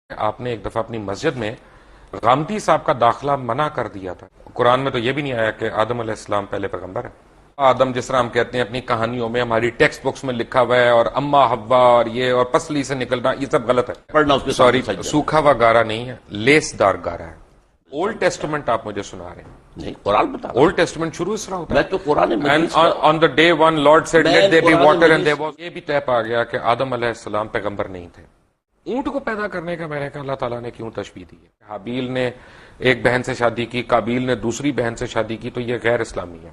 آپ نے ایک دفعہ اپنی مسجد میں غامدی صاحب کا داخلہ منع کر دیا تھا. قرآن میں تو یہ بھی نہیں آیا کہ آدم علیہ السلام پہلے پیغمبر ہے. آدم جس طرح ہم کہتے ہیں اپنی کہانیوں میں ہماری ٹیکسٹ بکس میں لکھا ہوا ہے اور اما حوا اور یہ اور پسلی سے نکلنا یہ سب غلط ہے. پڑھنا اس کے سوری سامنے سجدہ سوکھا ہوا گارا نہیں ہے، لیس دار گارا ہے. اولڈ ٹیسٹمنٹ آپ مجھے سنا رہے ہیں. نہیں قرآن بتا رہا اولڈ ٹیسٹمنٹ شروع اس طرح ہوتا میں ہے. تو قرآن مجید And کا on the day one Lord said میں let there be Quran water and Majeed there was. یہ بھی طے پا گیا کہ آدم علیہ السلام پیغمبر نہیں تھے. اونٹ کو پیدا کرنے کا میں نے کہا اللہ تعالیٰ نے کیوں تشبیہ دی ہے؟ حابیل نے ایک بہن سے شادی کی، قابیل نے دوسری بہن سے شادی کی، تو یہ غیر اسلامی ہے.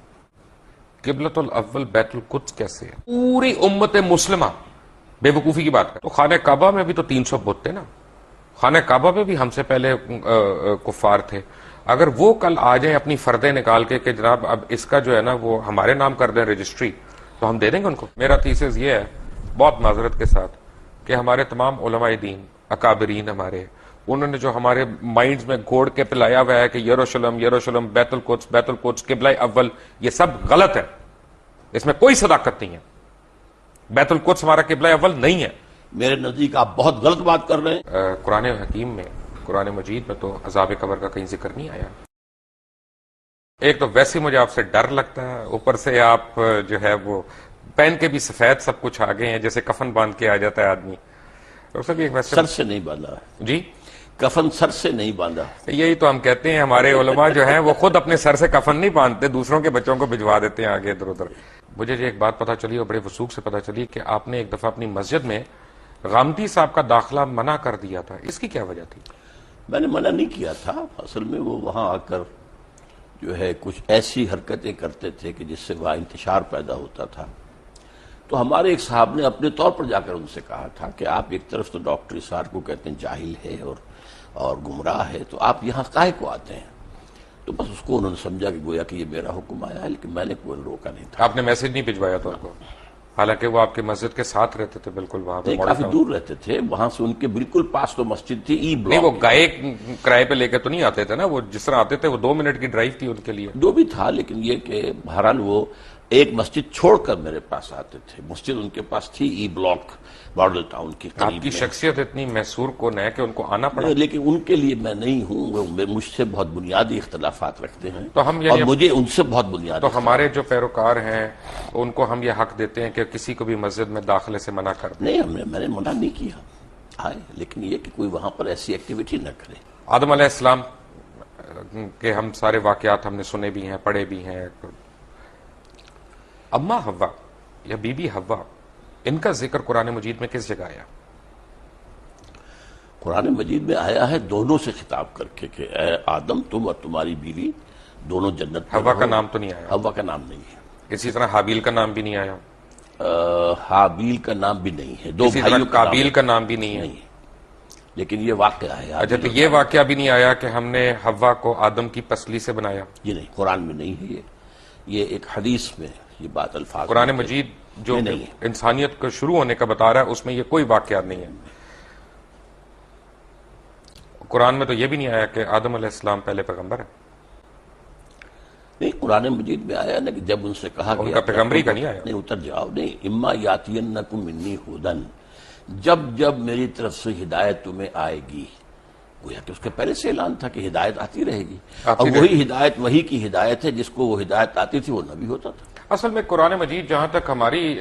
قبلۃ الاول بیت القدس کیسے ہے؟ پوری امت مسلمہ بے وقوفی کی بات کر. تو خانہ کعبہ میں بھی تو 300 بت تھے نا. خانہ کعبہ میں بھی ہم سے پہلے کفار تھے. اگر وہ کل آ جائیں اپنی فردیں نکال کے کہ جناب اب اس کا جو ہے نا وہ ہمارے نام کر دیں رجسٹری، تو ہم دے دیں گے ان کو. میرا تھیسس یہ ہے بہت معذرت کے ساتھ کہ ہمارے تمام علماء دین اکابرین ہمارے انہوں نے جو ہمارے مائنڈز میں گھوڑ کے پلایا ہوا ہے کہ یروشلم یروشلم بیت القدس قبلہ اول، یہ سب غلط ہے. اس میں کوئی صداقت نہیں ہے. بیت القدس ہمارا قبلہ اول نہیں ہے. میرے نزدیک آپ بہت غلط بات کر رہے ہیں. قرآن حکیم میں، قرآن مجید میں تو عذاب قبر کا کہیں ذکر نہیں آیا. ایک تو ویسے مجھے آپ سے ڈر لگتا ہے، اوپر سے آپ جو ہے وہ پہن کے بھی سفید سب کچھ آگے ہیں جیسے کفن باندھ کے آ جاتا ہے آدمی. سر سے نہیں باندھا جی، کفن سر سے نہیں باندھا. یہی تو ہم کہتے ہیں ہمارے علماء جو ہیں وہ خود اپنے سر سے کفن نہیں باندھتے، دوسروں کے بچوں کو بھجوا دیتے ہیں آگے ادھر ادھر. مجھے ایک بات پتا چلی اور بڑے وثوق سے پتا چلی کہ آپ نے ایک دفعہ اپنی مسجد میں غامدی صاحب کا داخلہ منع کر دیا تھا. اس کی کیا وجہ تھی؟ میں نے منع نہیں کیا تھا. اصل میں وہ وہاں آ کر جو ہے کچھ ایسی حرکتیں کرتے تھے کہ جس سے وہاں انتشار پیدا ہوتا تھا. تو ہمارے ایک صاحب نے اپنے طور پر جا کر ان سے کہا تھا کہ آپ ایک طرف تو ڈاکٹر اسار کو کہتے ہیں جاہل ہے اور گمراہ ہے، تو آپ یہاں کاہے کو آتے ہیں؟ تو بس اس کو انہوں نے سمجھا کہ گویا کہ یہ میرا حکم آیا ہے، لیکن میں نے کوئی روکا نہیں تھا. آپ نے میسج نہیں بھجوایا تھا ان کو؟ حالانکہ وہ آپ کے مسجد کے ساتھ رہتے تھے بالکل وہاں پہ. کافی دور رہتے تھے، وہاں سے ان کے بالکل پاس تو مسجد تھی ای نہیں، بلاک. وہ گائے کرائے پہ لے کے تو نہیں آتے تھے نا، وہ جس طرح آتے تھے وہ 2 منٹ کی ڈرائیو تھی ان کے لیے. جو بھی تھا، لیکن یہ کہ بہرحال وہ ایک مسجد چھوڑ کر میرے پاس آتے تھے. مسجد ان کے پاس تھی ای بلاک ماڈل ٹاؤن کی آپ قریب کی میں. شخصیت اتنی محصور کون ہے کہ ان کو آنا پڑا. لیکن ان کے لیے میں نہیں ہوں، وہ مجھ سے بہت بنیادی اختلافات رکھتے ہیں تو ہم اور مجھے ان سے بہت بنیادی. تو ہمارے جو پیروکار ہیں ان کو ہم یہ حق دیتے ہیں کہ کسی کو بھی مسجد میں داخلے سے منع کر دیں. نہیں، میں نے منع نہیں کیا آئے، لیکن یہ کہ کوئی وہاں پر ایسی ایکٹیویٹی نہ کرے. آدم علیہ السلام کے ہم سارے واقعات ہم نے سنے بھی ہیں، پڑھے بھی ہیں. اما حوا یا بی بی حوا، ان کا ذکر قرآن مجید میں کس جگہ آیا؟ قرآن مجید میں آیا ہے دونوں سے خطاب کر کے کہ اے آدم تم اور تمہاری بیوی دونوں جنت میں حوا رہو. کا نام تو نہیں آیا. حوا کا نام نہیں ہے. اسی طرح حابیل کا نام بھی نہیں آیا. حابیل کا نام بھی نہیں ہے. دو اسی طرح بھائیوں کا نام قابیل کا نام بھی نہیں ہے. نہیں ہے. لیکن یہ واقعہ ہے. اچھا، تو یہ واقعہ بھی نہیں آیا کہ ہم نے حوا کو آدم کی پسلی سے بنایا؟ یہ نہیں، قرآن میں نہیں ہے. یہ ایک حدیث میں یہ بات الفاظ قرآن مجید جو انسانیت کو شروع ہونے کا بتا رہا ہے اس میں یہ کوئی واقعات نہیں ہے. قرآن میں تو یہ بھی نہیں آیا کہ آدم علیہ السلام پہلے پیغمبر ہے. نہیں، قرآن مجید میں آیا نا کہ جب ان سے کہا ان کا پیغمبری کا نہیں آیا. نہیں، اتر جاؤ. نہیں، اما یاتینکم منی ھدی، جب میری طرف سے ہدایت تمہیں آئے گی. گویا کہ اس کے پہلے سے اعلان تھا کہ ہدایت آتی رہے گی، اور وہی ہدایت وہی کی ہدایت ہے جس کو وہ ہدایت آتی تھی وہ نبی ہوتا تھا. اصل میں قرآن مجید جہاں تک ہماری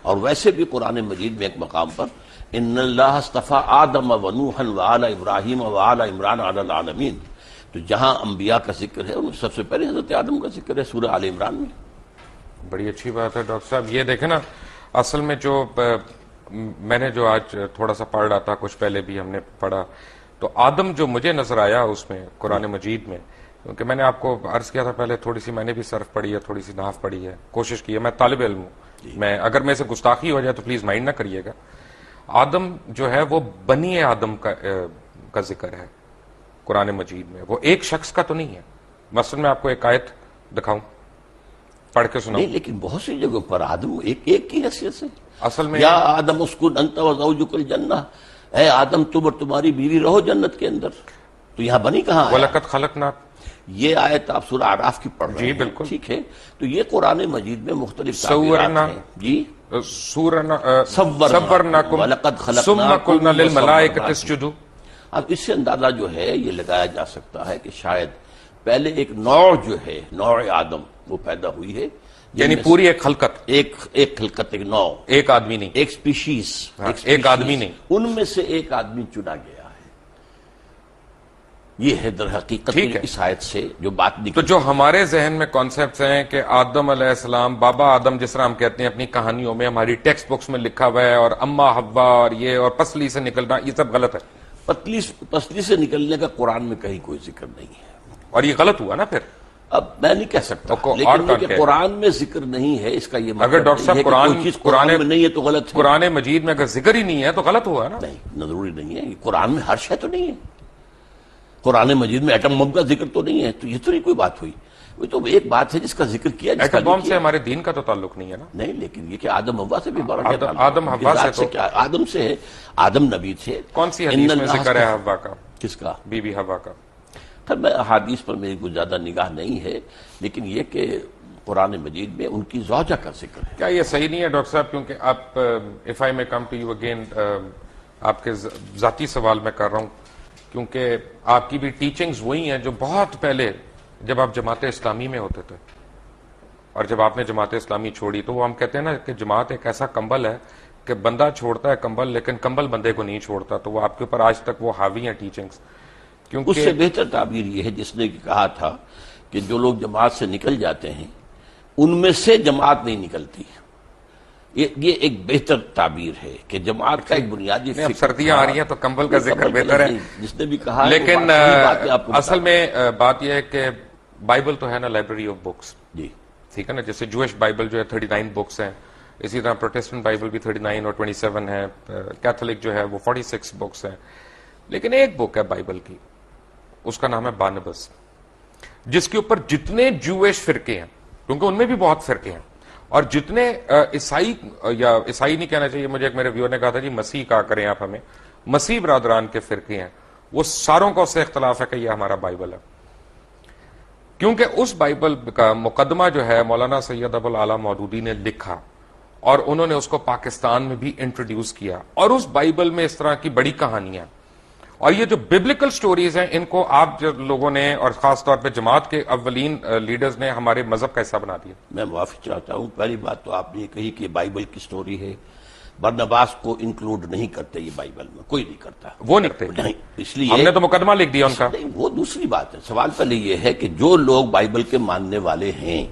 اور ویسے بھی قرآن مجید میں ایک مقام پر ان اللہ اصطفیٰ آدم و نوحا وآل ابراہیم وآل عمران علی العالمین، تو جہاں انبیاء کا ذکر ہے ان سب سے پہلے حضرت آدم کا ذکر ہے سورہ آل عمران میں. بڑی اچھی بات ہے ڈاکٹر صاحب. یہ دیکھیں نا، اصل میں جو میں نے جو آج تھوڑا سا پڑھ رہا تھا، کچھ پہلے بھی ہم نے پڑھا، تو آدم جو مجھے نظر آیا اس میں قرآن مجید میں، کیونکہ میں نے آپ کو عرض کیا تھا پہلے تھوڑی سی میں نے بھی صرف پڑھی ہے، تھوڑی سی نحو پڑھی ہے، کوشش کی ہے. میں طالب علم ہوں، میں اگر میں سے گستاخی ہو جائے تو پلیز مائنڈ نہ کریے گا. آدم جو ہے وہ بنی آدم کا ذکر ہے قرآن مجید میں، وہ ایک شخص کا تو نہیں ہے. مثلا میں آپ کو ایک آیت دکھاؤں، پڑھ کے سناؤں. نہیں، لیکن بہت سی جگہوں پر آدم ایک کی حیثیت سے. اصل میں یا آدم اسکن انت وزوجک الجنہ، اے آدم تم اور تمہاری بیوی رہو جنت کے اندر. تو یہاں بنی کہاں آیا؟ وَلَقَدْ خَلَقْنَا، یہ آیت آپ سورہ اعراف کی پڑھ رہے ہیں. جی بالکل، ٹھیک ہے. تو یہ قرآن مجید میں مختلف تعبیرات ہیں. جی، صورناکم ثم قلنا للملائکۃ اسجدوا. اب اس سے اندازہ جو ہے یہ لگایا جا سکتا ہے کہ شاید پہلے ایک نوع جو ہے، نوع آدم، وہ پیدا ہوئی ہے، یعنی پوری ایک خلقت، ایک خلقت، ایک نوع، ایک آدمی نہیں، ایک سپیشیز، ایک آدمی نہیں، ان میں سے ایک آدمی چنا گیا ہے۔ یہ ہے در حقیقت اس آیت سے جو بات نکلی۔ تو جو ہمارے ذہن میں کانسیپٹس ہیں کہ آدم علیہ السلام، بابا آدم جس طرح ہم کہتے ہیں اپنی کہانیوں میں، ہماری ٹیکسٹ بکس میں لکھا ہوا ہے، اور اما حوا اور یہ اور پسلی سے نکلنا، یہ سب غلط ہے، پسلی سے نکلنے کا قرآن میں کہیں کوئی ذکر نہیں ہے، اور یہ غلط ہوا نا پھر۔ اب میں نہیں کہہ سکتا، لیکن یہ کہ قرآن میں ذکر نہیں ہے اس کا یہ مطلب اگر ڈاکٹر صاحب قرآن میں نہیں ہے تو غلط ہے۔ قرآن مجید میں اگر ذکر ہی نہیں ہے تو غلط ہوا نا۔ نہیں، ضروری نہیں ہے، قرآن میں ہر شے تو نہیں ہے، قرآن مجید میں ایٹم بم کا ذکر تو نہیں ہے، تو یہ تو نہیں کوئی بات ہوئی، وہ تو ایک بات ہے جس کا ذکر کیا، جس کا ایٹم بم سے ہمارے دین کا تو تعلق نہیں ہے نا۔ نہیں، لیکن یہ کہ آدم حوا سے بھی بڑا آدم حوا سے تو کیا، آدم سے ہے، آدم نبی تھے۔ کون سی حدیث میں ذکر ہے حوا کا؟ کس کا؟ بی بی حوا کا۔ خیر میں احادیث پر میری کوئی زیادہ نگاہ نہیں ہے، لیکن یہ کہ قرآن مجید میں ان کی زوجہ کا ذکر ہے۔ کیا یہ صحیح نہیں ہے ڈاکٹر صاحب؟ کیونکہ آپ اف آئی میں کم ٹو یو اگین، آپ کے ذاتی سوال میں کر رہا ہوں، کیونکہ آپ کی بھی ٹیچنگز وہی ہیں جو بہت پہلے جب آپ جماعت اسلامی میں ہوتے تھے، اور جب آپ نے جماعت اسلامی چھوڑی تو وہ ہم کہتے ہیں نا کہ جماعت ایک ایسا کمبل ہے کہ بندہ چھوڑتا ہے کمبل، لیکن کمبل بندے کو نہیں چھوڑتا، تو وہ آپ کے اوپر آج تک وہ حاوی ہیں ٹیچنگز۔ اس سے بہتر تعبیر یہ ہے جس نے کہا تھا کہ جو لوگ جماعت سے نکل جاتے ہیں ان میں سے جماعت نہیں نکلتی، یہ ایک بہتر تعبیر ہے کہ جماعت کا ایک بنیادی اب سردیاں آ رہی ہیں تو کمبل کا ذکر بہتر ہے، جس نے بھی کہا، لیکن اصل میں بات یہ ہے کہ بائبل تو ہے نا لائبریری آف بکس، جی ٹھیک ہے نا، جیسے جوش بائبل جو ہے 39 بکس ہیں، اسی طرح پروٹیسٹنٹ بائبل بھی 39 اور 27 ہے، کیتھولک جو ہے وہ 46 بکس ہیں، لیکن ایک بک ہے بائبل کی، اس کا نام ہے بارنبس، جس کے اوپر جتنے جوش فرقے ہیں، کیونکہ ان میں بھی بہت فرقے ہیں، اور جتنے عیسائی، یا عیسائی نہیں کہنا چاہیے مجھے، ایک میرے ویور نے کہا تھا جی مسیح کہا کریں آپ ہمیں، مسیح برادران کے فرقے ہیں، وہ ساروں کا اس سے اختلاف ہے کہ یہ ہمارا بائبل ہے، کیونکہ اس بائبل کا مقدمہ جو ہے مولانا سید ابو الاعلی مودودی نے لکھا، اور انہوں نے اس کو پاکستان میں بھی انٹروڈیوس کیا، اور اس بائبل میں اس طرح کی بڑی کہانیاں، اور یہ جو ببلیکل سٹوریز ہیں ان کو آپ لوگوں نے، اور خاص طور پہ جماعت کے اولین لیڈرز نے، ہمارے مذہب کا حصہ بنا دیا۔ میں معافی چاہتا ہوں، پہلی بات تو آپ نے یہ کہی کہ بائبل کی سٹوری ہے، برنباس کو انکلوڈ نہیں کرتے یہ بائبل میں، کوئی نہیں کرتا، وہ نہیں کرتے، نہیں، اس لیے ہم نے تو مقدمہ لکھ دیا ان کا۔ نہیں، وہ دوسری بات ہے، سوال پہلے یہ ہے کہ جو لوگ بائبل کے ماننے والے ہیں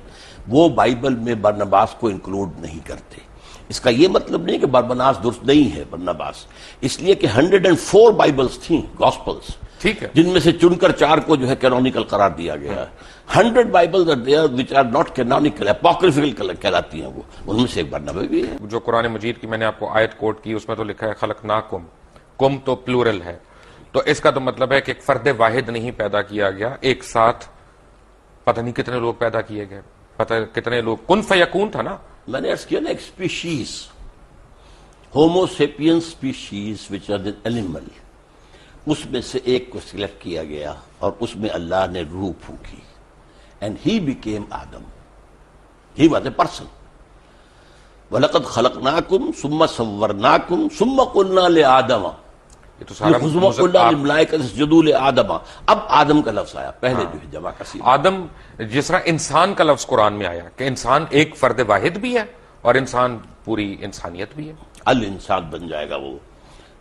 وہ بائبل میں برنباس کو انکلوڈ نہیں کرتے، اس کا یہ مطلب نہیں کہ برنباس درست نہیں ہے، برنباس اس لیے کہ 104 بائبلز تھیں، گاسپلز، ٹھیک ہے، جن میں سے چن کر 4 کو جو ہے کینونیکل قرار دیا گیا ہے، 100 bibles are there which are not canonical، apocryphal کہلاتی ہیں، وہ ان میں سے ایک برنبا بھی ہے۔ جو قرآن مجید کی میں نے آپ کو آیت کوٹ کی، اس میں تو لکھا ہے خلقناکم، کم تو پلورل ہے، تو اس کا تو مطلب ہے کہ ایک فرد واحد نہیں پیدا کیا گیا، ایک ساتھ پتہ نہیں کتنے لوگ پیدا کیے گئے، پتہ کتنے لوگ، کن فیکون تھا نا۔ میں نے عرض کیا نا، ایک species, homo sapien species which are the animal, اس میں سے ایک کو سلیکٹ کیا گیا اور اس میں اللہ نے روح پھونکی، and he became Adam, he was a person. وَلَقَدْ خَلَقْنَاكُمْ ثُمَّ صَوَّرْنَاكُمْ ثُمَّ قُلْنَا لِآدَمَ یہ تو سارا قُلْنَا لِلْمَلَائِكَةِ اسْجُدُوا لِآدَمَ، اب آدم کا لفظ آیا، پہلے جو ہے جمع کا صیغہ۔ آدم، جس طرح انسان کا لفظ قرآن میں آیا کہ انسان ایک فرد واحد بھی ہے اور انسان پوری انسانیت بھی ہے، الانسان بن جائے گا وہ،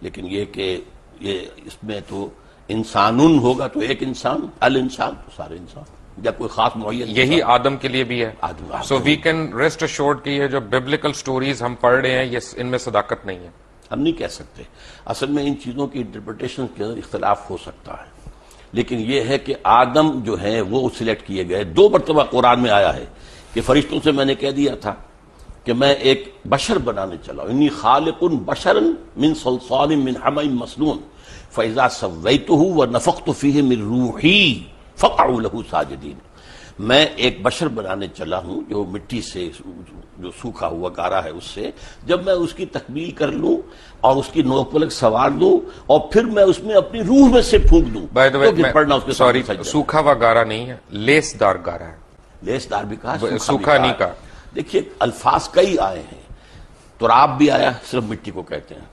لیکن یہ کہ یہ اس میں تو انسانن ہوگا تو ایک انسان، الانسان تو سارے انسان، یا کوئی خاص معین، یہی آدم کے لیے بھی ہے۔ آدم سو وی کین ریسٹ ایشورڈ کہ یہ جو ببلیکل سٹوریز ہم پڑھ رہے ہیں یہ ان میں صداقت نہیں ہے، ہم نہیں کہہ سکتے، اصل میں ان چیزوں کی انٹرپریٹیشن کے اندر اختلاف ہو سکتا ہے، لیکن یہ ہے کہ آدم جو ہیں وہ سلیکٹ کیے گئے۔ 2 مرتبہ قرآن میں آیا ہے کہ فرشتوں سے میں نے کہہ دیا تھا کہ میں ایک بشر بنانے چلا ہوں، انی خالق بشرا من صلصال من حمأ مسنون فاذا سویتہ ونفخت فیہ من روحی فقعوا لہ ساجدین، میں ایک بشر بنانے چلا ہوں جو مٹی سے، جو سوکھا ہوا گارا ہے، اس سے جب میں اس کی تکمیل کر لوں اور اس کی نوک پلک سوار دوں اور پھر میں اس میں اپنی روح میں سے پھونک دوں تو پھر پڑھنا اس کے سوری، سامنے سجدہ۔ سوکھا ہوا گارا نہیں ہے، لیس دار گارا ہے، لیس دار بھی کہا، سوکھا نہیں کہا۔ دیکھیے الفاظ کئی آئے ہیں، تراب بھی آیا، صرف مٹی کو کہتے ہیں،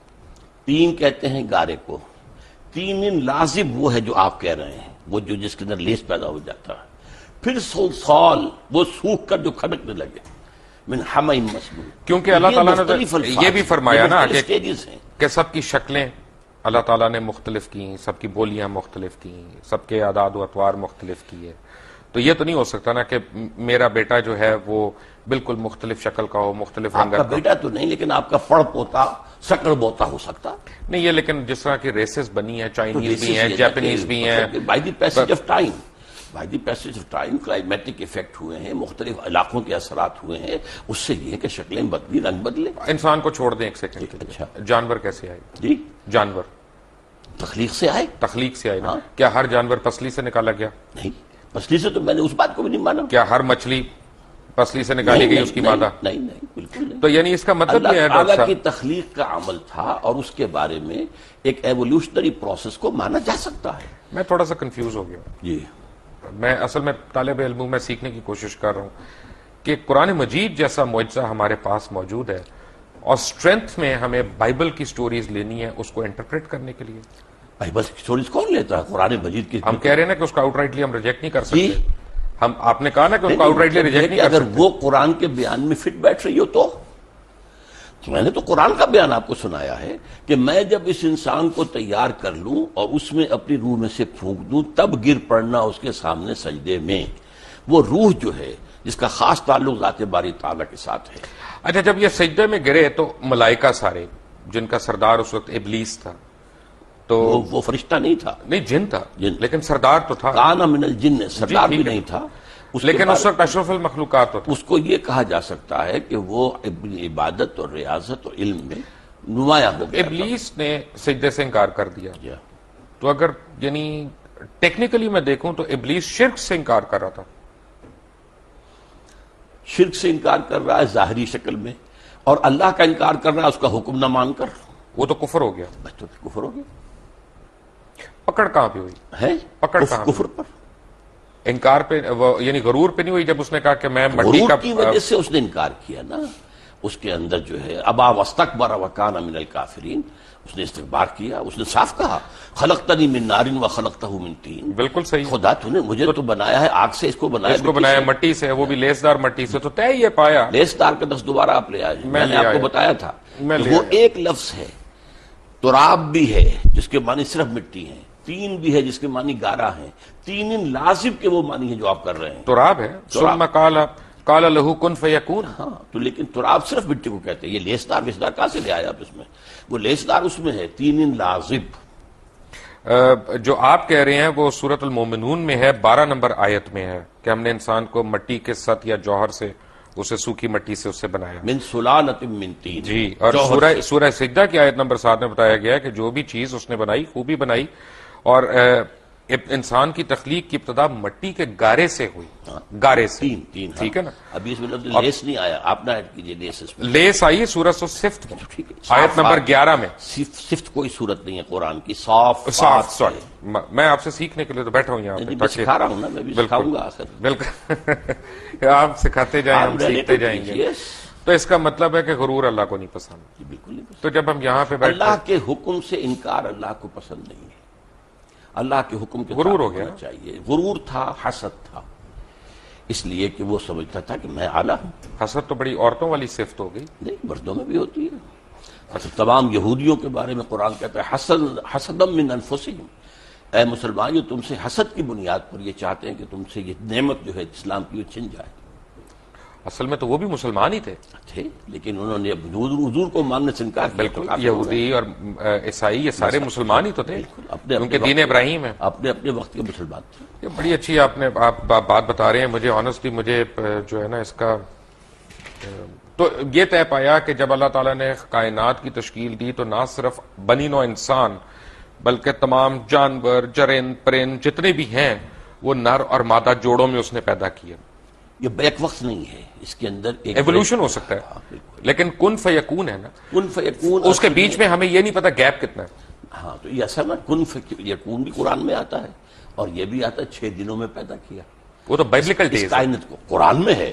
تین کہتے ہیں گارے کو، تین لازم وہ ہے جو آپ کہہ رہے ہیں، وہ جو جس کے اندر لیس پیدا ہو جاتا ہے، پھر سال وہ سوکھ کر جو کھڑکنے لگے، من حمئ مسنون. کیونکہ اللہ یہ تعالیٰ مختلف نے الفاظ یہ بھی ہیں، فرمایا یہ نا مختلف stages ہیں. کہ سب کی شکلیں اللہ تعالیٰ نے مختلف کی، سب کی بولیاں مختلف کی، سب کے اعداد و اطوار مختلف کیے. تو یہ تو نہیں ہو سکتا نا کہ میرا بیٹا جو ہے وہ بالکل مختلف شکل کا ہو، مختلف آپ کا رنگت کا. بیٹا تو نہیں، لیکن آپ کا پڑ پوتا سکڑ بوتا ہو سکتا. نہیں یہ لیکن جس طرح کی ریسز بنی ہیں، چائنیز بھی ہیں، جاپنیز بھی ہیں. By the passage of time, by the passage of time climatic effect ہوئے ہیں، مختلف علاقوں کے اثرات ہوئے ہیں، اس سے یہ کہ شکلیں بدلی، رنگ بدلے. انسان کو چھوڑ دیں ایک سیکنڈ کے لیے. اچھا. جانور کیسے آئے؟ جی جانور تخلیق سے آئے. تخلیق سے آئے نا. ہاں. کیا ہر جانور پسلی سے نکالا گیا؟ نہیں، پسلی سے تو میں نے اس بات کو بھی نہیں مانا. کیا ہر مچھلی پسلی سے نکالی گئی اس کی مادہ؟ نہیں نہیں، بالکل نہیں. تو یعنی اس کا مطلب یہ ہے اللہ ڈاکٹر تعالیٰ کی صاحب، تخلیق کا عمل تھا اور اس کے بارے میں ایک ایوولوشنری پروسیس کو مانا جا سکتا ہے. میں تھوڑا سا کنفیوز ہو گیا. جی میں اصل میں طالب علم ہوں، میں سیکھنے کی کوشش کر رہا ہوں کہ قرآن مجید جیسا معجزہ ہمارے پاس موجود ہے اور اسٹرینتھ میں ہمیں بائبل کی سٹوریز لینی ہے اس کو انٹرپریٹ کرنے کے لیے. بائبل کی سٹوریز کون لیتا ہے؟ قرآن مجید کی. ہم کہہ رہے ہیں نا کہ اس کو آؤٹ رائٹلی ہم ریجیکٹ نہیں کر جی. سکتے. آپ نے کہا نا کہ اس کو آؤٹ رائٹلی ریجیکٹ نہیں کر اگر سکتے. وہ قرآن کے بیان میں فٹ بیٹھ رہی ہو تو میں نے تو قرآن کا بیان آپ کو سنایا ہے کہ میں جب اس انسان کو تیار کر لوں اور اس میں اپنی روح میں سے پھونک دوں تب گر پڑنا اس کے سامنے سجدے میں. وہ روح جو ہے جس کا خاص تعلق ذات باری تعالیٰ کے ساتھ ہے. اچھا جب یہ سجدے میں گرے تو ملائکہ سارے، جن کا سردار اس وقت ابلیس تھا، تو وہ فرشتہ نہیں تھا، نہیں جن تھا، جن. لیکن سردار تو تھا. کان من الجن، سردار ٹھیک بھی ہے. نہیں تھا. لیکن اس وقت اشرف المخلوقات تو تھا. اس کو یہ کہا جا سکتا ہے کہ وہ اپنی عبادت اور ریاضت اور علم میں نمایاں ہو گیا تھا. ابلیس نے سجدے سے انکار کر دیا. یا. تو اگر یعنی ٹیکنیکلی میں دیکھوں تو ابلیس شرک سے انکار کر رہا تھا. شرک سے انکار کر رہا ہے ظاہری شکل میں، اور اللہ کا انکار کر رہا ہے اس کا حکم نہ مان کر. وہ تو کفر ہو گیا. بس تو کفر ہو گیا پکڑ کہاں پہ ہوئی؟ ہے. پکڑ کہاں پہ؟ کفر پر. انکار پہ یعنی غرور پہ نہیں ہوئی جب اس نے کہا کہ میں مٹی غرور کا کی وجہ سے اس نے انکار کیا نا. اس کے اندر جو ہے ابا واستکبر وکان من الکافرین، اس نے استکبار کیا. اس نے صاف کہا خلقتنی من نار وخلقتہ من طین. بالکل صحیح. خدا تو نے مجھے تو بنایا ہے آگ سے، اس کو بنایا اس کو بنایا مٹی سے، وہ بھی لیسدار مٹی سے. تو طے یہ پایا لیس دار کا دس دوبارہ آپ لے آئے. میں نے آپ کو بتایا تھا میں کہ لے وہ آیا. ایک لفظ ہے. تراب بھی ہے جس کے معنی صرف مٹی ہیں، تین بھی ہے جس کے معنی گارا ہیں، تین لازم کے وہ معنی ہیں جو آپ کر رہے ہیں. تراب ہے. ثم قال له کن فیکون. ہاں تو لیکن تراب صرف مٹی کو کہتے ہیں. یہ لیسدار ویسدار کہاں سے لے آئے آپ اس میں؟ وہ لیسدار اس میں ہے تین لازم. جو آپ کہہ رہے ہیں وہ سورۃ المومنون میں ہے، 12 نمبر آیت میں ہے کہ ہم نے انسان کو مٹی کے ست یا جوہر سے، اسے سوکھی مٹی سے اس سے بنایا. من سلالۃ من طین. جی. اور سورہ سجدہ کی آیت نمبر 7 میں بتایا گیا ہے کہ جو بھی چیز اس نے بنائی خوبی بنائی، اور انسان کی تخلیق کی ابتدا مٹی کے گارے سے ہوئی. گارے سے. تین. ٹھیک ہے نا. ابھی اس میں لفظ لیس نہیں آیا، آپ نہ ایڈ کیجئے لیس اس میں. لیس آئی سورۃ الصفت میں، ٹھیک ہے. آیت نمبر 11 میں. صفت کوئی صورت نہیں ہے قرآن کی. صاف صاف. سوری میں آپ سے سیکھنے کے لیے تو بیٹھا ہوں یہاں میں پہ. سکھا رہا ہوں نا، میں بھی سکھاؤں گا آخر. بالکل آپ سکھاتے جائیں، ہم سیکھتے جائیں گے. تو اس کا مطلب ہے کہ غرور اللہ کو نہیں پسند. بالکل نہیں. تو جب ہم یہاں پہ بیٹھتے اللہ کے حکم سے انکار اللہ کو پسند نہیں ہے. اللہ کے حکم کے غرور ہو گیا چاہیے. غرور تھا، حسد تھا، اس لیے کہ وہ سمجھتا تھا کہ میں اعلیٰ ہوں. حسد تو بڑی عورتوں والی صفت ہو گئی. نہیں، مردوں میں بھی ہوتی ہے. اچھا، تمام یہودیوں کے بارے میں قرآن کہتا ہے حسدم من انفسہم. اے مسلمان، جو تم سے حسد کی بنیاد پر یہ چاہتے ہیں کہ تم سے یہ نعمت جو ہے اسلام کی وہ چھن جائے. اصل میں تو وہ بھی مسلمان ہی تھے، لیکن انہوں نے حضور کو ماننے سے انکار کیا. بالکل. یہودی اور عیسائی یہ سارے مسلمان ہی تو تھے، کیونکہ دین ابراہیم ہے. اپنے اپنے وقت کے مسلمان تھے. یہ بڑی اچھی آپ بات بتا رہے ہیں. مجھے آنیسٹلی مجھے جو ہے نا اس کا تو یہ طے پایا کہ جب اللہ تعالیٰ نے کائنات کی تشکیل دی تو نہ صرف بنی نوع انسان بلکہ تمام جانور، جرند، پرند جتنے بھی ہیں وہ نر اور مادہ جوڑوں میں اس نے پیدا کیا. یہ بیک وقت نہیں ہے، اس کے اندر ایک ایوولوشن ہو سکتا ہے، لیکن کن فیکون ہے نا. کن فیکون اس کے بیچ میں ہمیں یہ نہیں پتا گیپ کتنا ہے. ہاں تو یہ اصل میں کن فیکون بھی قرآن میں آتا ہے، اور یہ بھی آتا ہے 6 دنوں میں پیدا کیا. وہ تو بائبلیکل اس ڈیز کائنات کو قرآن میں ہے.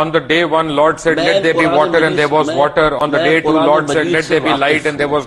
on the day one, Lord said, "Let there be water," and there was water. On the day two, Lord said, "Let there be light," and there was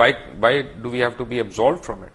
why do we have to be absolved from it?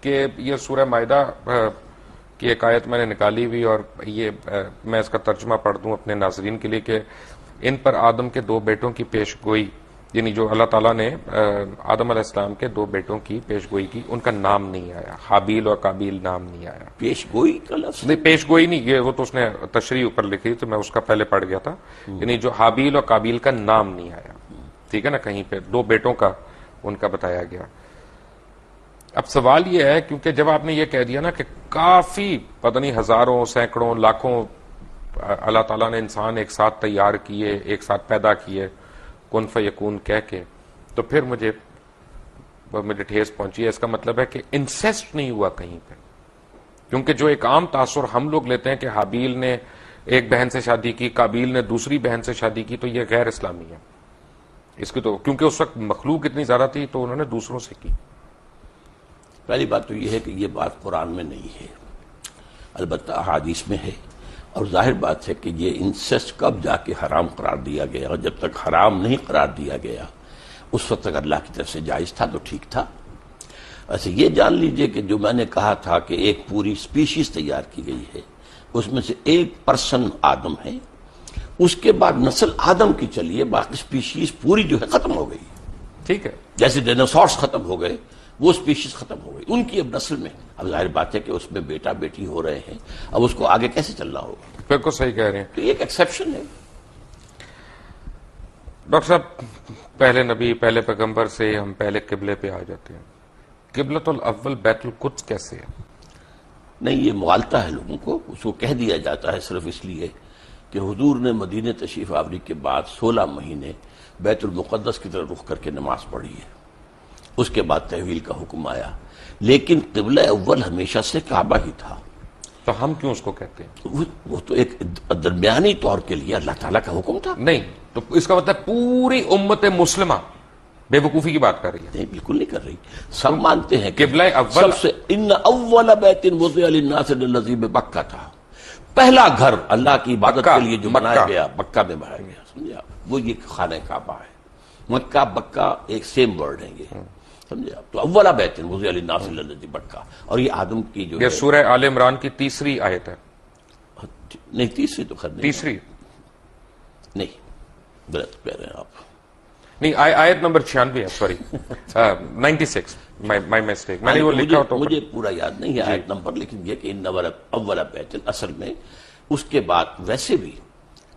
کہ یہ سورہ مائدہ کی ایک آیت میں نے نکالی ہوئی، اور یہ میں اس کا ترجمہ پڑھ دوں اپنے ناظرین کے لیے، کہ ان پر آدم کے 2 بیٹوں کی پیش گوئی، یعنی جو اللہ تعالیٰ نے آدم علیہ السلام کے 2 بیٹوں کی پیش گوئی کی، ان کا نام نہیں آیا، حابیل اور قابیل نام نہیں آیا۔ پیش گوئی کا لفظ نہیں، پیش گوئی نہیں، یہ وہ تو اس نے تشریح اوپر لکھی تو میں اس کا پہلے پڑھ گیا تھا، یعنی جو حابیل اور قابیل کا نام نہیں آیا، ٹھیک ہے نا، کہیں پہ 2 بیٹوں کا ان کا بتایا گیا۔ اب سوال یہ ہے، کیونکہ جب آپ نے یہ کہہ دیا نا کہ کافی پتہ نہیں ہزاروں سینکڑوں لاکھوں اللہ تعالیٰ نے انسان ایک ساتھ تیار کیے، ایک ساتھ پیدا کیے کن فیکون کہہ کے، تو پھر مجھے ٹھیس پہنچی ہے۔ اس کا مطلب ہے کہ انسیسٹ نہیں ہوا کہیں پہ، کیونکہ جو ایک عام تاثر ہم لوگ لیتے ہیں کہ حابیل نے ایک بہن سے شادی کی، قابیل نے دوسری بہن سے شادی کی، تو یہ غیر اسلامی ہے اس کی، تو کیونکہ اس وقت مخلوق اتنی زیادہ تھی تو انہوں نے دوسروں سے کی۔ پہلی بات تو یہ ہے کہ یہ بات قرآن میں نہیں ہے، البتہ احادیث میں ہے، اور ظاہر بات ہے کہ یہ انسیسٹ کب جا کے حرام قرار دیا گیا، اور جب تک حرام نہیں قرار دیا گیا اس وقت تک اللہ کی طرف سے جائز تھا تو ٹھیک تھا۔ ایسے یہ جان لیجئے کہ جو میں نے کہا تھا کہ ایک پوری سپیشیز تیار کی گئی ہے، اس میں سے ایک پرسن آدم ہے، اس کے بعد نسل آدم کی چلیے، باقی سپیشیز پوری جو ہے ختم ہو گئی، ٹھیک ہے، جیسے ڈینوسارس ختم ہو گئے وہ سپیشیز ختم ہو گئی، ان کی اب نسل میں اب ظاہر بات ہے کہ اس میں بیٹا بیٹی ہو رہے ہیں، اب اس کو آگے کیسے چلنا ہوگا، بالکل صحیح کہہ رہے ہیں تو یہ ایک ایکسیپشن ہے۔ ڈاکٹر صاحب۔ پہلے نبی، پہلے پیغمبر سے ہم پہلے قبلے پہ آ جاتے ہیں، قبلۃ الاول بیت القدس کیسے ہے؟ نہیں، یہ مغالطہ ہے لوگوں کو، اس کو کہہ دیا جاتا ہے صرف اس لیے کہ حضور نے مدینہ تشریف آوری کے بعد 16 مہینے بیت المقدس کی طرف رخ کر کے نماز پڑھی ہے، اس کے بعد تحویل کا حکم آیا، لیکن قبلہ اول ہمیشہ سے کعبہ ہی تھا۔ تو ہم کیوں اس کو کہتے ہیں؟ وہ تو ایک درمیانی طور کے لیے اللہ تعالیٰ کا حکم تھا۔ نہیں، تو اس کا مطلب پوری امت مسلمہ بے وقوفی کی بات کر رہی ہے؟ نہیں، بالکل نہیں کر رہی، سب مانتے ہیں کہ قبلہ اول سب سے ان اول بیت وضع للناس الذی ببکہ تھا، پہلا گھر اللہ کی عبادت کے لیے جو بنایا گیا مکہ میں بنایا گیا، سمجھے آپ، وہ یہ خانہ کعبہ ہے، مکہ بکہ ایک سیم ورڈ ہیں یہ، سمجھے آپ، تو اولا بیت وضع للناس الذی ببکہ، اور یہ آدم کی جو یہ سورہ آل عمران کی 3 آیت ہے، نہیں تیسری تو خیر نہیں، تیسری نہیں، غلط کہہ رہے ہیں آپ، نہیں، آیت نمبر 96 ہے، سوری 96، مائی مسٹیک، میں نے وہ لکھا تو مجھے پورا یاد نہیں ہے آیت نمبر، لیکن یہ کہ ان اولا بیت، اصل میں اس کے بعد ویسے بھی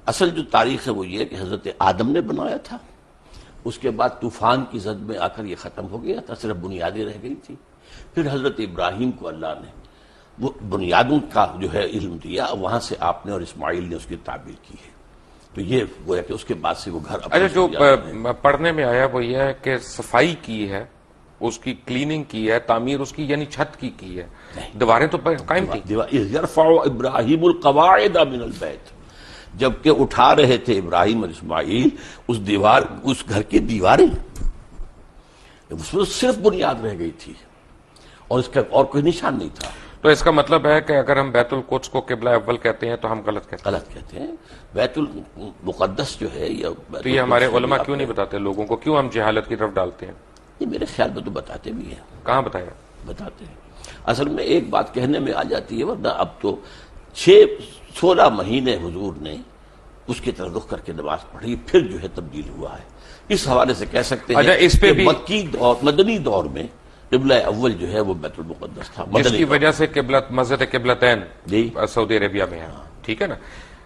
اصل جو تاریخ ہے وہ یہ کہ حضرت آدم نے بنایا تھا، اس کے بعد طوفان کی زد میں آ کر یہ ختم ہو گیا تھا، صرف بنیادیں رہ گئی تھی، پھر حضرت ابراہیم کو اللہ نے وہ بنیادوں کا جو ہے علم دیا، وہاں سے آپ نے اور اسماعیل نے اس کی تعبیر کی ہے، تو یہ وہ ہے کہ اس کے بعد سے وہ گھر اچھا، جو پڑھنے میں آیا وہ یہ ہے کہ صفائی کی ہے، اس کی کلیننگ کی ہے، تعمیر اس کی یعنی چھت کی ہے، دیواریں تو قائم تھی۔ یرفع ابراہیم القواعد من البیت، جبکہ اٹھا رہے تھے ابراہیم اور اسماعیل اس گھر کی دیواریں، اس میں صرف بنیاد رہ گئی تھی اور اس کا اور کوئی نشان نہیں تھا۔ تو اس کا مطلب ہے کہ اگر ہم بیت القدس کو قبلہ اول کہتے ہیں تو ہم غلط کہتے ہیں؟ غلط کہتے ہیں، بیت المقدس جو ہے یا تو یہ ہمارے علماء کیوں نہیں بتاتے لوگوں کو، کیوں ہم جہالت کی طرف ڈالتے ہیں؟ یہ میرے خیال میں تو بتاتے بھی ہیں، کہاں بتایا؟ بتاتے ہیں، اصل میں ایک بات کہنے میں آ جاتی ہے، ورنہ اب تو 16 مہینے حضور نے اس کی طرف رخ کر کے نماز پڑھی، پھر جو ہے تبدیل ہوا ہے، اس حوالے سے کہہ سکتے ہیں اس پہ بھی مکی دور مدنی دور میں قبلہ اول جو ہے وہ بیت المقدس تھا، جس کی وجہ سے مسجد قبلتین جی سعودی عربیہ میں ہے، ٹھیک ہے نا۔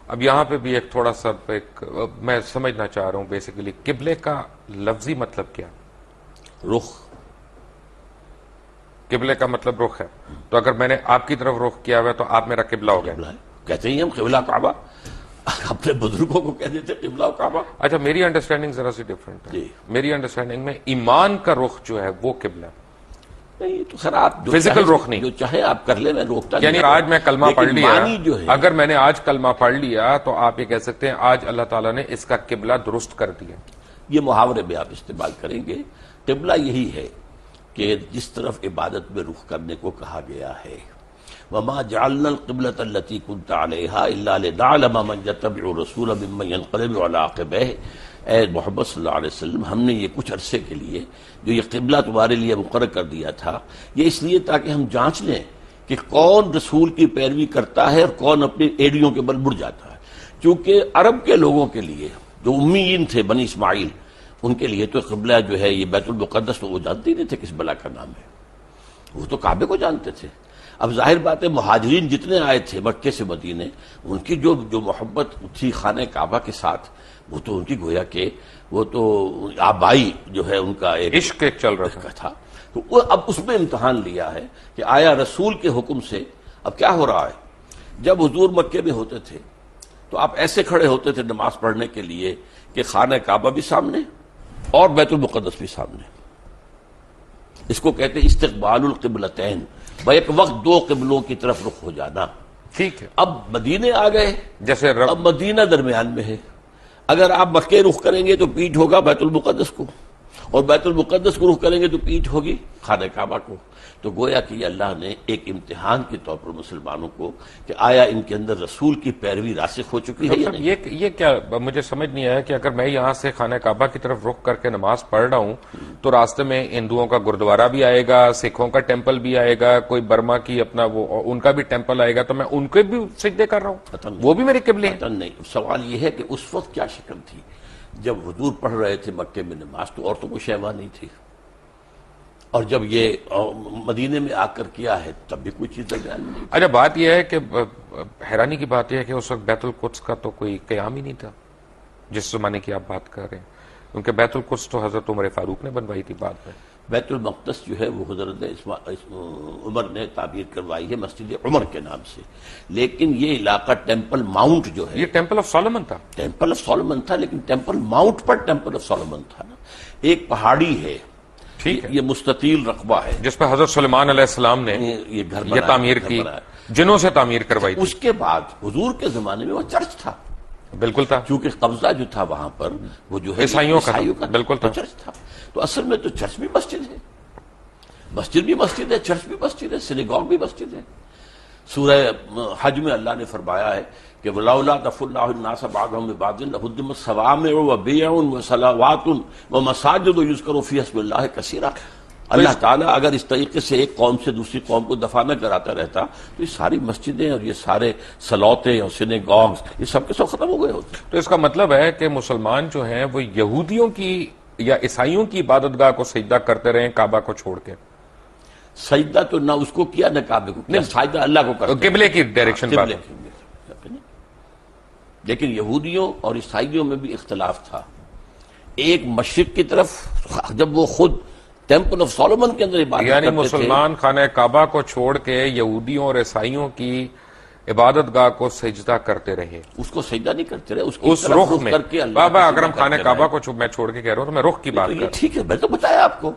اب یہاں پہ بھی ایک تھوڑا سا میں سمجھنا چاہ رہا ہوں، بیسیکلی قبلے کا لفظی مطلب کیا؟ رخ، قبلے کا مطلب رخ ہے، تو اگر میں نے آپ کی طرف رخ کیا ہوا ہے تو آپ میرا قبلہ ہو گیا۔ قبلہ ہے، کہتے ہیں ہم قبلہ کعبہ، اپنے بزرگوں کو کہتے تھے قبلہ کعبہ۔ اچھا، میری انڈرسٹینڈنگ ذرا سی ڈفرنٹ ہے، جی میری انڈرسٹینڈنگ میں ایمان کا رخ جو ہے وہ قبلہ ہے، نہیں تو خیر آپ فزیکل رخ نہیں، جو چاہے آپ کر لیں، میں روکتا یعنی آج میں کلمہ پڑھ لیا، جو ہے اگر میں نے آج کلمہ پڑھ لیا تو آپ یہ کہہ سکتے ہیں آج اللہ تعالیٰ نے اس کا قبلہ درست کر دیا۔ یہ محاورے میں آپ استعمال کریں گے، قبلہ یہی ہے کہ جس طرف عبادت میں رخ کرنے کو کہا گیا ہے، وَمَا جَعَلْنَا الْقِبْلَةَ الَّتِي كُنْتَ عَلَيْهَا إِلَّا لِنَعْلَمَ مَن يَتَّبِعُ الرَّسُولَ مِمَّن يَنقَلِبُ عَلَىٰ عَقِبَيْهِ، اے محمد صلی اللہ علیہ وسلم، ہم نے یہ کچھ عرصے کے لیے جو یہ قبلہ تمہارے لیے مقرر کر دیا تھا، یہ اس لیے تاکہ ہم جانچ لیں کہ کون رسول کی پیروی کرتا ہے اور کون اپنی ایڑیوں کے بل مڑ جاتا ہے. چونکہ عرب کے لوگوں کے لیے جو امیین تھے بنی اسماعیل، ان کے لیے تو قبلہ جو ہے یہ بیت المقدس، تو وہ جانتے ہی نہیں تھے کس بلا کا نام ہے، وہ تو کعبے کو جانتے تھے. اب ظاہر بات ہے مہاجرین جتنے آئے تھے مکے سے مدینے، ان کی جو محبت تھی خانہ کعبہ کے ساتھ، وہ تو ان کی گویا کہ وہ تو آبائی جو ہے ان کا ایک عشق ایک چل رہا تھا. تو وہ اب اس میں امتحان لیا ہے کہ آیا رسول کے حکم سے اب کیا ہو رہا ہے. جب حضور مکے میں ہوتے تھے تو آپ ایسے کھڑے ہوتے تھے نماز پڑھنے کے لیے کہ خانہ کعبہ بھی سامنے اور بیت المقدس بھی سامنے. اس کو کہتے ہیں استقبال القبلتین، بیک وقت دو قبلوں کی طرف رخ ہو جانا. ٹھیک ہے. اب مدینے آ گئے، جیسے اب مدینہ درمیان میں ہے. اگر آپ مکے رخ کریں گے تو پیٹھ ہوگا بیت المقدس کو، اور بیت المقدس کو رخ کریں گے تو پیٹھ ہوگی خانہ کعبہ کو. تو گویا کہ اللہ نے ایک امتحان کے طور پر مسلمانوں کو کہ آیا ان کے اندر رسول کی پیروی راسخ ہو چکی ہے یا نہیں. یہ کیا مجھے سمجھ نہیں آیا کہ اگر میں یہاں سے خانہ کعبہ کی طرف رخ کر کے نماز پڑھ رہا ہوں تو راستے میں ہندوؤں کا گردوارہ بھی آئے گا، سکھوں کا ٹیمپل بھی آئے گا، کوئی برما کی اپنا وہ ان کا بھی ٹیمپل آئے گا، تو میں ان کے بھی سجدے کر رہا ہوں، وہ بھی میری قبلے ہیں. نہیں، سوال یہ ہے کہ اس وقت کیا شکل تھی جب حضور پڑھ رہے تھے مکے میں نماز، تو عورتوں کو شیوا نہیں تھی، اور جب یہ مدینے میں آ کر کیا ہے تب بھی کوئی چیز درمیان میں نہیں. اچھا، بات یہ ہے کہ حیرانی کی بات یہ ہے کہ اس وقت بیت القدس کا تو کوئی قیام ہی نہیں تھا جس زمانے کی آپ بات کر رہے ہیں، کیونکہ بیت القدس تو حضرت عمر فاروق نے بنوائی تھی بعد میں. بیت المقدس جو ہے وہ حضرت عمر نے تعبیر کروائی ہے مسجد عمر کے نام سے، لیکن یہ علاقہ ٹیمپل ماؤنٹ جو ہے، یہ ٹیمپل آف سولومن تھا. ٹیمپل آف سولومن تھا، لیکن temple Mount per temple of Solomon تھا نا. ایک پہاڑی ہے، ٹھیک ہے، یہ مستطیل رقبہ ہے جس پہ حضرت سلیمان علیہ السلام نے یہ گھر یہ تعمیر کی، جنوں سے تعمیر کروائی تھی. اس کے بعد حضور کے زمانے میں وہ چرچ تھا، بالکل تھا، کیونکہ قبضہ جو تھا وہاں پر وہ جو ہے عیسائیوں کا بالکل تھا. چرچ تھا. تو اصل میں تو چرچ بھی مسجد ہے، مسجد بھی مسجد ہے، چرچ بھی مسجد ہے، سینیگوگ بھی مسجد ہے. سورہ حج میں اللہ نے فرمایا ہے کہ وَلَوْلَا دَفْعُ اللَّهِ النَّاسَ بَعْضَهُم بِبَعْضٍ لَهُدِّمَتْ صَوَامِعُ وَبِيَعٌ وَصَلَوَاتٌ وَمَسَاجِدُ يُذْكَرُ فِيهَا اسْمُ اللَّهِ كَثِيرًا. اللہ تعالیٰ اگر اس طریقے سے ایک قوم سے دوسری قوم کو دفاع نہ کراتا رہتا تو یہ ساری مسجدیں اور یہ سارے سلوتے اور سینیگوگز یہ سب کے سب ختم ہو گئے ہوتے. تو اس کا مطلب ہے کہ مسلمان جو ہیں وہ یہودیوں کی یا عیسائیوں کی عبادت گاہ کو سجدہ کرتے رہے کعبہ کو چھوڑ کے. سجدہ تو نہ اس کو کیا نہ کعبے کو کیا، سجدہ اللہ کو کرتے، قبلے کی ڈائریکشن بات. لیکن یہودیوں اور عیسائیوں میں بھی اختلاف تھا. ایک مشرق کی طرف جب وہ خود ٹیمپل آف سولومن کے اندر عبادت یعنی کرتے مسلمان خانہ کعبہ کو چھوڑ کے یہودیوں اور عیسائیوں کی عبادت گاہ کو سجدہ کرتے رہے، اس کو سجدہ نہیں کرتے رہے، اس رخ میں. کر کے بابا اگر ہم خانہ کعبہ کو میں چھوڑ کے کہہ رہا ہوں تو میں رخ کی بات کر رہا ہوں. ٹھیک ہے، میں تو بتایا آپ کو،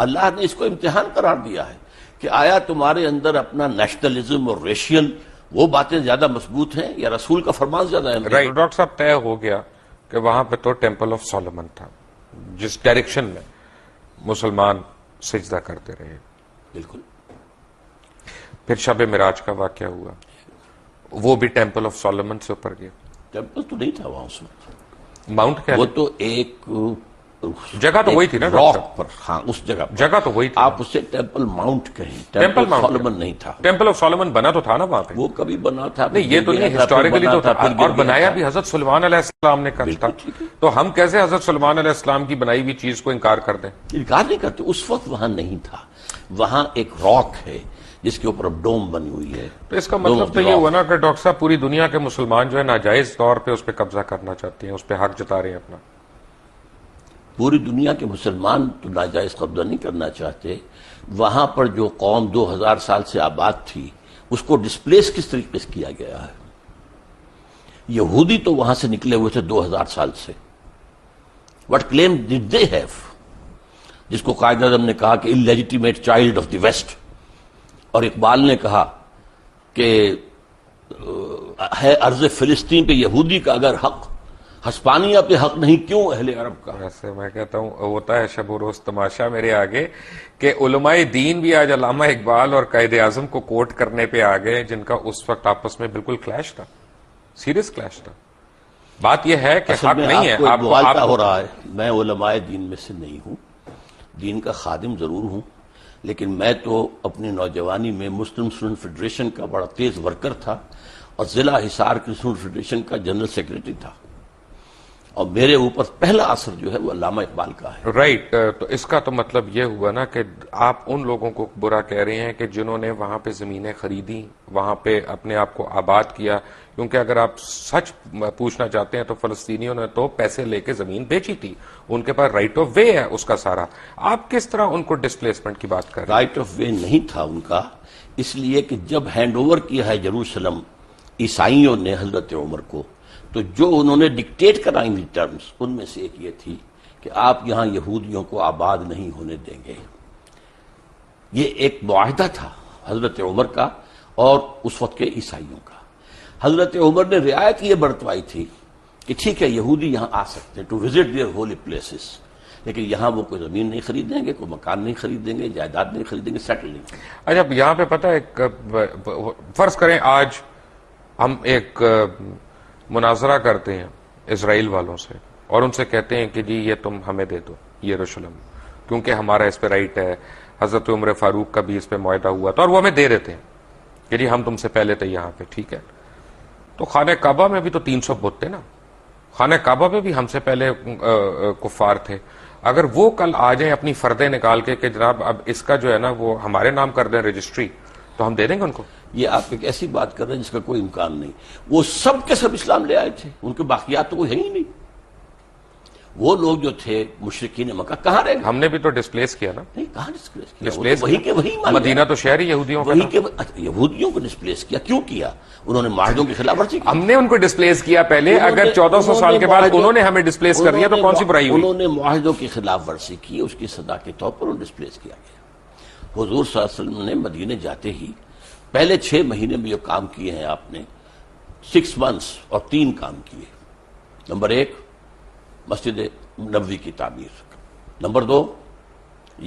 اللہ نے اس کو امتحان قرار دیا ہے کہ آیا تمہارے اندر اپنا نیشنلزم اور ریشیل وہ باتیں زیادہ مضبوط ہیں یا رسول کا فرمان زیادہ ہے. ڈاکٹر صاحب طے ہو گیا کہ وہاں پہ تو ٹیمپل آف سولومن تھا جس ڈائریکشن میں مسلمان سجدہ کرتے رہے. بالکل. پھر شب معراج کا واقعہ ہوا، وہ بھی ٹیمپل آف سولومن سے اوپر گیا. ٹیمپل تو نہیں تھا وہاں اس وقت، ماؤنٹ کیا وہ تو ایک جگہ تو وہی تھی نا راک پر، ہاں اس جگہ پر. جگہ تو وہی تھی. آپ اسے ٹیمپل ماؤنٹ کہیں، ٹیمپل سولومن نہیں تھا. ٹیمپل آف سولومن بنا تو تھا نا وہاں پہ، وہ کبھی بنا تھا نہیں یہ تو نہیں، ہسٹوریکلی تو تھا، اور بنایا بھی حضرت سلیمان علیہ السلام نے کرا تھا. تو ہم کیسے حضرت سلیمان علیہ السلام کی بنائی ہوئی چیز کو انکار کر دیں؟ انکار نہیں کرتے، اس وقت وہاں نہیں تھا. وہاں ایک راک ہے جس کے اوپر اب ڈوم بنی ہوئی ہے. تو اس کا مطلب تو یہ ہوا نا کہ ڈاکٹر صاحب پوری دنیا کے مسلمان جو ہے ناجائز طور پہ اس پہ قبضہ کرنا چاہتے ہیں، اس پہ حق جتا رہے ہیں اپنا. پوری دنیا کے مسلمان تو ناجائز قبضہ نہیں کرنا چاہتے. وہاں پر جو قوم 2000 سال سے آباد تھی اس کو ڈسپلیس کس طریقے سے کیا گیا ہے. یہودی تو وہاں سے نکلے ہوئے تھے 2000 سال سے. وٹ کلیم ڈڈ دے ہیو، جس کو قائد اعظم نے کہا کہ انلیجیٹیمیٹ چائلڈ آف دی ویسٹ، اور اقبال نے کہا کہ ہے ارض فلسطین پہ یہودی کا اگر حق، ہسپانیہ پہ حق نہیں کیوں اہل عرب کا. ایسے میں کہتا ہوں ہوتا ہے شب و روز تماشا میرے آگے کہ علماء دین بھی آج علامہ اقبال اور قائد اعظم کو کوٹ کرنے پہ آ گئے، جن کا اس وقت آپس میں بالکل کلیش تھا، سیریس کلیش تھا. بات یہ ہے کہ حق نہیں ہے. آپ کو مغالطہ ہو رہا ہے. میں علماء دین میں سے نہیں ہوں، دین کا خادم ضرور ہوں، لیکن میں تو اپنی نوجوانی میں مسلم اسٹوڈنٹ فیڈریشن کا بڑا تیز ورکر تھا اور ضلع حصار کی اسٹوڈنٹ فیڈریشن کا جنرل سیکرٹری تھا، اور میرے اوپر پہلا اثر جو ہے وہ علامہ اقبال کا ہے. رائٹ. تو اس کا تو مطلب یہ ہوا نا کہ آپ ان لوگوں کو برا کہہ رہے ہیں کہ جنہوں نے وہاں پہ زمینیں خریدی، وہاں پہ اپنے آپ کو آباد کیا، کیونکہ اگر آپ سچ پوچھنا چاہتے ہیں تو فلسطینیوں نے تو پیسے لے کے زمین بیچی تھی، ان کے پاس رائٹ آف وے ہے اس کا سارا. آپ کس طرح ان کو ڈسپلیسمنٹ کی بات کر رہے ہیں؟ رائٹ آف وے نہیں تھا ان کا، اس لیے کہ جب ہینڈ اوور کیا ہے یروشلم عیسائیوں نے حضرت عمر کو، تو جو انہوں نے ڈکٹیٹ کرائیں گی ٹرمز، ان میں سے ایک یہ تھی کہ آپ یہاں یہودیوں کو آباد نہیں ہونے دیں گے. یہ ایک معاہدہ تھا حضرت عمر کا اور اس وقت کے عیسائیوں کا. حضرت عمر نے رعایت یہ برتوائی تھی کہ ٹھیک ہے یہودی یہاں آ سکتے ہیں to visit their holy places, لیکن یہاں وہ کوئی زمین نہیں خریدیں گے، کوئی مکان نہیں خریدیں گے، جائیداد نہیں خریدیں گے، سیٹل نہیں کریں گے. اچھا یہاں پہ پتہ ہے، فرض کریں آج ہم ایک مناظرہ کرتے ہیں اسرائیل والوں سے اور ان سے کہتے ہیں کہ جی یہ تم ہمیں دے دو یروشلم، کیونکہ ہمارا اس پہ رائٹ ہے، حضرت عمر فاروق کا بھی اس پہ معاہدہ ہوا تھا اور وہ ہمیں دے دیتے ہیں کہ جی ہم تم سے پہلے تھے یہاں پہ، ٹھیک ہے. تو خانہ کعبہ میں بھی تو 300 بت تھے نا، خانہ کعبہ میں بھی ہم سے پہلے کفار تھے. اگر وہ کل آ جائیں اپنی فردیں نکال کے کہ جناب اب اس کا جو ہے نا وہ ہمارے نام کر دیں رجسٹری، تو ہم دے دیں گے ان کو. یہ آپ ایک ایسی بات کر رہے ہیں جس کا کوئی امکان نہیں. وہ سب کے سب اسلام لے آئے تھے، ان کے باقیات تو کوئی ہے ہی نہیں. وہ لوگ جو تھے مشرکین مکہ کہاں رہ گئے؟ ہم نے بھی تو ڈسپلیس کیا نا. نہیں، کہاں ڈسپلیس کیا؟ ڈسپلیس وہی کے وہی مان مدینہ تو شہر ہی یہودیوں کا تھا. یہودیوں کو ڈسپلیس کیا. کیوں کیا؟ انہوں نے معاہدوں کی خلاف ورزی کی. ہم نے ان کو ڈسپلیس کیا پہلے. اگر 1400 سال کے بعد انہوں نے ہمیں ڈسپلیس کر دیا تو کون سی برائی ہوئی؟ انہوں نے معاہدوں کی خلاف ورزی کی، اس کی سزا کے طور پر انہیں ڈسپلیس کیا گیا. حضور صلی اللہ علیہ وسلم نے مدینے جاتے ہی پہلے 6 مہینے میں جو کام کیے ہیں آپ نے، 6 months اور 3 کام کیے. نمبر 1 مسجد نبوی کی تعمیر، نمبر 2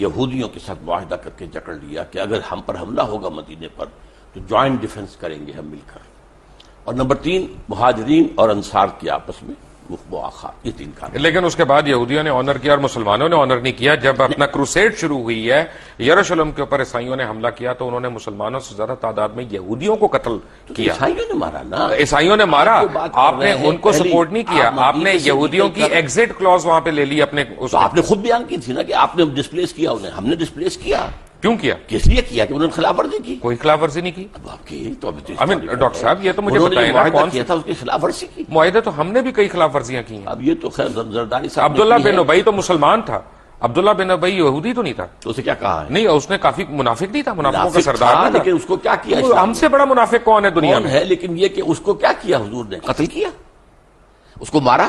یہودیوں کے ساتھ معاہدہ کر کے جکڑ لیا کہ اگر ہم پر حملہ ہوگا مدینے پر تو جوائنٹ ڈیفنس کریں گے ہم مل کر، اور نمبر 3 مہاجرین اور انصار کی آپس میں مواخات. یہ 3 کام. لیکن اس کے بعد یہودیوں نے آنر کیا اور مسلمانوں نے آنر نہیں کیا. جب اپنا کروسیڈ شروع ہوئی ہے، یروشلم کے اوپر عیسائیوں نے حملہ کیا تو انہوں نے مسلمانوں سے زیادہ تعداد میں یہودیوں کو قتل کیا. عیسائیوں نے مارا نا. عیسائیوں نے مارا. آپ نے ان کو سپورٹ نہیں کیا، آپ نے یہودیوں کی ایگزٹ کلوز وہاں پہ لے لی اپنے. آپ نے خود بیان کی تھی نا کہ آپ نے ڈسپلیس کیا انہیں. ہم نے ڈسپلیس کیا. کیوں کیا؟ کس لیے کیا؟ کہ انہوں نے خلاف ورزی کی. کوئی خلاف ورزی نہیں کی. اب آپ کی تو ڈاکٹر صاحب یہ تو مجھے بتائیں نا کون کیا تھا اس کی خلاف ورزی کی. معاہدے تو ہم نے بھی کئی خلاف ورزیاں کی ہیں. اب یہ تو خیر زرداری صاحب. عبداللہ بن ابی تو مسلمان تھا، عبداللہ بن ابی یہودی تو نہیں تھا. تو اسے کیا کہا ہے؟ نہیں، اس نے کافی منافق نہیں تھا، منافقوں کا سردار نہیں تھا. لیکن اس کو کیا کیا؟ ہم سے بڑا منافق کون ہے دنیا میں؟ ہے، لیکن یہ کہ اس کو کیا کیا حضور نے؟ قتل کیا، اس کو مارا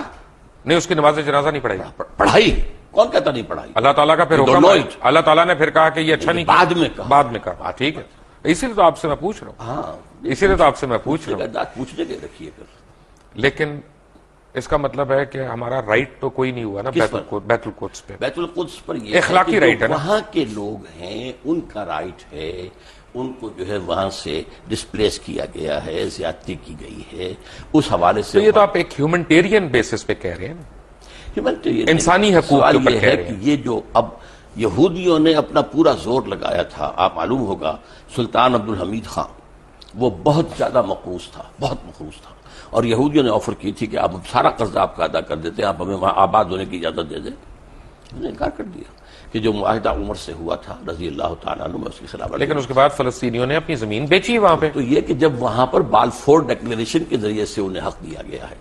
نہیں. اس کی نماز جنازہ نہیں پڑھائی. پڑھائی کون کہتا نہیں پڑھائی؟ اللہ تعالیٰ کا پھر حکم. اللہ تعالیٰ نے پھر کہا کہ یہ اچھا نہیں کیا. بعد میں کہا. ٹھیک ہے، اسی لیے تو آپ سے میں پوچھ رہا ہوں. ہاں، اسی لیے تو آپ سے میں پوچھ رہا ہوں. پوچھنے کے رکھیے پھر. لیکن اس کا مطلب ہے کہ ہمارا رائٹ تو کوئی نہیں ہوا نا بیت القدس پہ. بیت القدس پر یہ اخلاقی رائٹ ہے نا. وہاں کے لوگ ہیں، ان کا رائٹ ہے. ان کو جو ہے وہاں سے ڈسپلیس کیا گیا ہے، زیادتی کی گئی ہے. اس حوالے سے تو یہ تو آپ ایک ہیومنٹیرین بیسس پہ کہہ رہے ہیں نا، انسانی حقوق کے اوپر کہہ رہے ہیں. یہ جو اب یہودیوں نے اپنا پورا زور لگایا تھا، آپ معلوم ہوگا سلطان عبد الحمید خان وہ بہت زیادہ مقروض تھا، بہت مقروض تھا، اور یہودیوں نے آفر کی تھی کہ آپ سارا قرض آپ کا ادا کر دیتے ہیں، آپ ہمیں وہاں آباد ہونے کی اجازت دے دیں. انہوں نے انکار کر دیا کہ جو معاہدہ عمر سے ہوا تھا رضی اللہ تعالیٰ عنہ، میں اس کے خلاف. لیکن اس کے بعد فلسطینیوں نے اپنی زمین بیچی وہاں پہ. تو یہ کہ جب وہاں پر بالفور ڈکلیریشن کے ذریعے سے انہیں حق دیا گیا ہے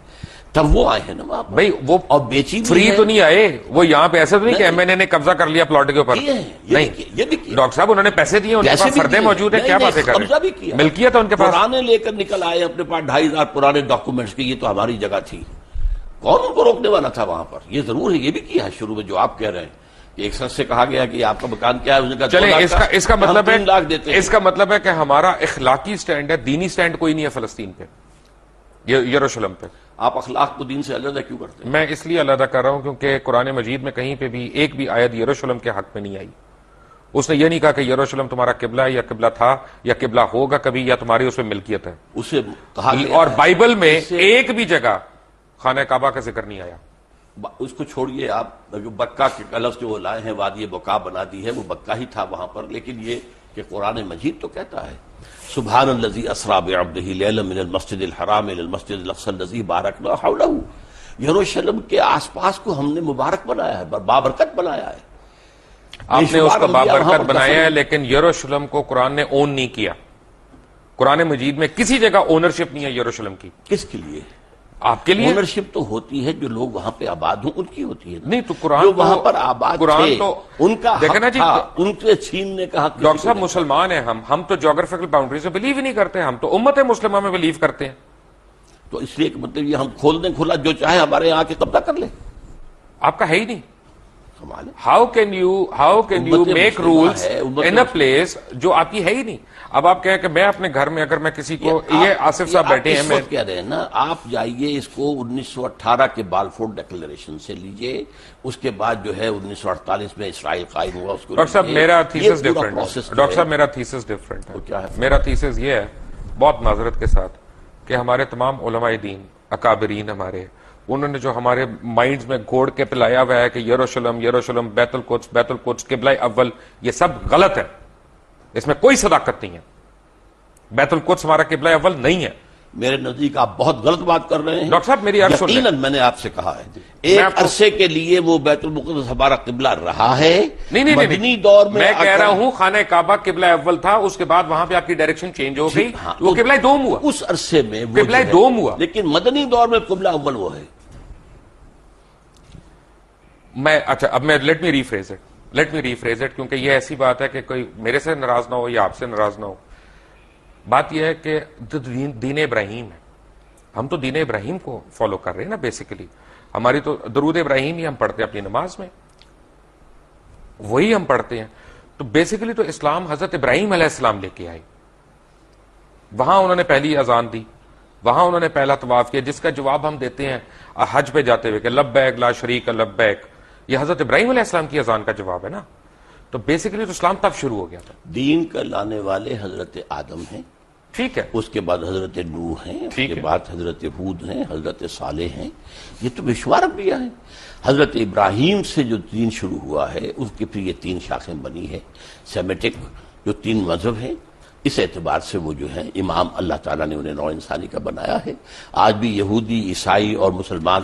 تب وہ آئے ہیں نا وہاں. بھائی وہ اور بیچی فری تو نہیں آئے، وہ یہاں پہ ایسے تو نہیں کہ ایم این اے نے قبضہ کر لیا پلاٹ کے اوپر. نہیں، یہ بھی کیا ڈاکٹر صاحب انہوں نے پیسے دیے، ان کے پاس فردیں موجود ہیں. کیا باتیں کر رہے ہیں؟ ملکیت ہے ان کے پاس. پرانے لے کر نکل آئے اپنے پاس 2500 پرانے ڈاکومنٹس کے. یہ تو ہماری جگہ تھی، کون ان کو روکنے والا تھا وہاں پر؟ یہ ضرور ہے، یہ بھی کیا ہے شروع میں جو آپ کہہ رہے ہیں. ایک شخص سے کہا گیا کہ آپ کا مکان کیا ہے، چلیں اس کا مطلب ہے 3 لاکھ دیتے ہیں. اس کا مطلب ہے کہ ہمارا اخلاقی سٹینڈ ہے، دینی سٹینڈ کوئی نہیں ہے فلسطین پہ، یروشلم پہ. آپ اخلاق کو دین سے علیحدہ کیوں کرتے ہیں؟ میں اس لیے علیحدہ کر رہا ہوں کیونکہ قرآن مجید میں کہیں پہ بھی ایک بھی آیت یروشلم کے حق میں نہیں آئی. اس نے یہ نہیں کہا کہ یروشلم تمہارا قبلہ ہے یا قبلہ تھا یا قبلہ ہوگا کبھی یا تمہاری اس میں ملکیت ہے. اسے کہا اور بائبل میں ایک بھی جگہ خانہ کعبہ کا ذکر نہیں آیا. اس کو چھوڑیے آپ، بکہ کے لفظ جو وہ لائے ہیں وادی بکا بنا دی ہے، وہ بکہ ہی تھا وہاں پر، لیکن یہ کہ قرآن مجید تو کہتا ہے سبحان الذی اسریٰ بعبدہ لیلا من المسجد الحرام الی المسجد الاقصی الذی بارکنا حولہ. یروشلم کے آس پاس کو ہم نے مبارک بنایا ہے، بابرکت بنایا ہے. آپ نے اس کو بابرکت بنایا ہے، لیکن یروشلم کو قرآن نے اون نہیں کیا. قرآن مجید میں کسی جگہ اونرشپ نہیں ہے یروشلم کی. کس کے لیے؟ آپ کے لیے. اونرشپ تو ہوتی ہے جو لوگ وہاں پہ آباد ہوں ان کی ہوتی ہے. نہیں تو قرآن جو وہاں پر آباد تھے تو ان کا دیکھیں نا حق جی، تھا، ان کے چھیننے کا حق. ڈاکٹر صاحب مسلمان ہیں ہم تو جغرافیکل باؤنڈری سے بلیو ہی نہیں کرتے. ہم تو امت مسلمہ میں بلیو کرتے ہیں. تو اس لیے کہ مطلب یہ ہم کھول دیں کھلا، جو چاہے ہمارے یہاں کے قبضہ کر لے. آپ کا ہے ہی نہیں. سنبھالیں. How can you make rules in a place جو آپ کی ہے ہی نہیں. اب آپ کہیں کہ میں اپنے گھر میں اگر میں کسی کو، یہ آصف صاحب بیٹھے ہیں، میں کہہ رہے ہیں نا، آپ جائیے اس کو 1918 کے بالفور ڈیکلریشن سے لیجئے، اس کے بعد جو ہے 1948 میں اسرائیل قائم ہوا، اس کو ڈاکٹر صاحب میرا تھیسس ڈفرنٹ ہے. ڈاکٹر صاحب میرا تھیسس ڈفرنٹ ہے. میرا تھیسس یہ ہے بہت معذرت کے ساتھ کہ ہمارے تمام علماء دین اکابرین ہمارے، انہوں نے جو ہمارے مائنڈز میں گھوڑ کے پلایا ہوا ہے کہ یروشلم بیت القدس قبلہ اول، یہ سب غلط ہے. اس میں کوئی صداقت نہیں ہے. بیت القدس ہمارا قبلہ اول نہیں ہے. میرے نزدیک آپ بہت غلط بات کر رہے ہیں. ڈاکٹر صاحب میری عرض سن لیں. یقیناً میں نے آپ سے کہا ہے ایک عرصے کے لیے وہ بیت المقدس ہمارا قبلہ رہا ہے. نہیں مدنی دور میں کہہ رہا ہوں خانہ کعبہ قبلہ اول تھا، اس کے بعد وہاں پہ آپ کی ڈائریکشن چینج ہو گئی، وہ قبلہ دوم ہوا. اس عرصے میں قبلہ دوم ہوا، لیکن مدنی دور میں قبلہ اول وہ ہے. اچھا اب میں لیٹ می ریفریز اٹ کیونکہ یہ ایسی بات ہے کہ کوئی میرے سے ناراض نہ ہو یا آپ سے ناراض نہ ہو. بات یہ ہے کہ دین ابراہیم ہے، ہم تو دین ابراہیم کو فالو کر رہے ہیں نا. بیسیکلی ہماری تو درود ابراہیم ہی ہم پڑھتے ہیں اپنی نماز میں، وہی ہم پڑھتے ہیں. تو بیسیکلی تو اسلام حضرت ابراہیم علیہ السلام لے کے آئے. وہاں انہوں نے پہلی اذان دی، وہاں انہوں نے پہلا طواف کیا، جس کا جواب ہم دیتے ہیں حج پہ جاتے ہوئے کہ لبیک لا شریک لبیک. یہ حضرت ابراہیم علیہ السلام کی اذان کا جواب ہے نا. تو بیسیکلی تو اسلام تب شروع ہو گیا تھا. دین کا لانے والے حضرت آدم ہیں، ٹھیک ہے، اس کے بعد حضرت نوح ہیں، اس کے بعد حضرت ہود ہیں، حضرت صالح ہیں. یہ تو بشوار انبیاء ہیں. حضرت ابراہیم سے جو دین شروع ہوا ہے اس کی پھر یہ 3 شاخیں بنی ہے. سیمیٹک جو 3 مذہب ہیں، اس اعتبار سے وہ جو ہیں امام اللہ تعالیٰ نے انہیں نوع انسانی کا بنایا ہے. آج بھی یہودی، عیسائی اور مسلمان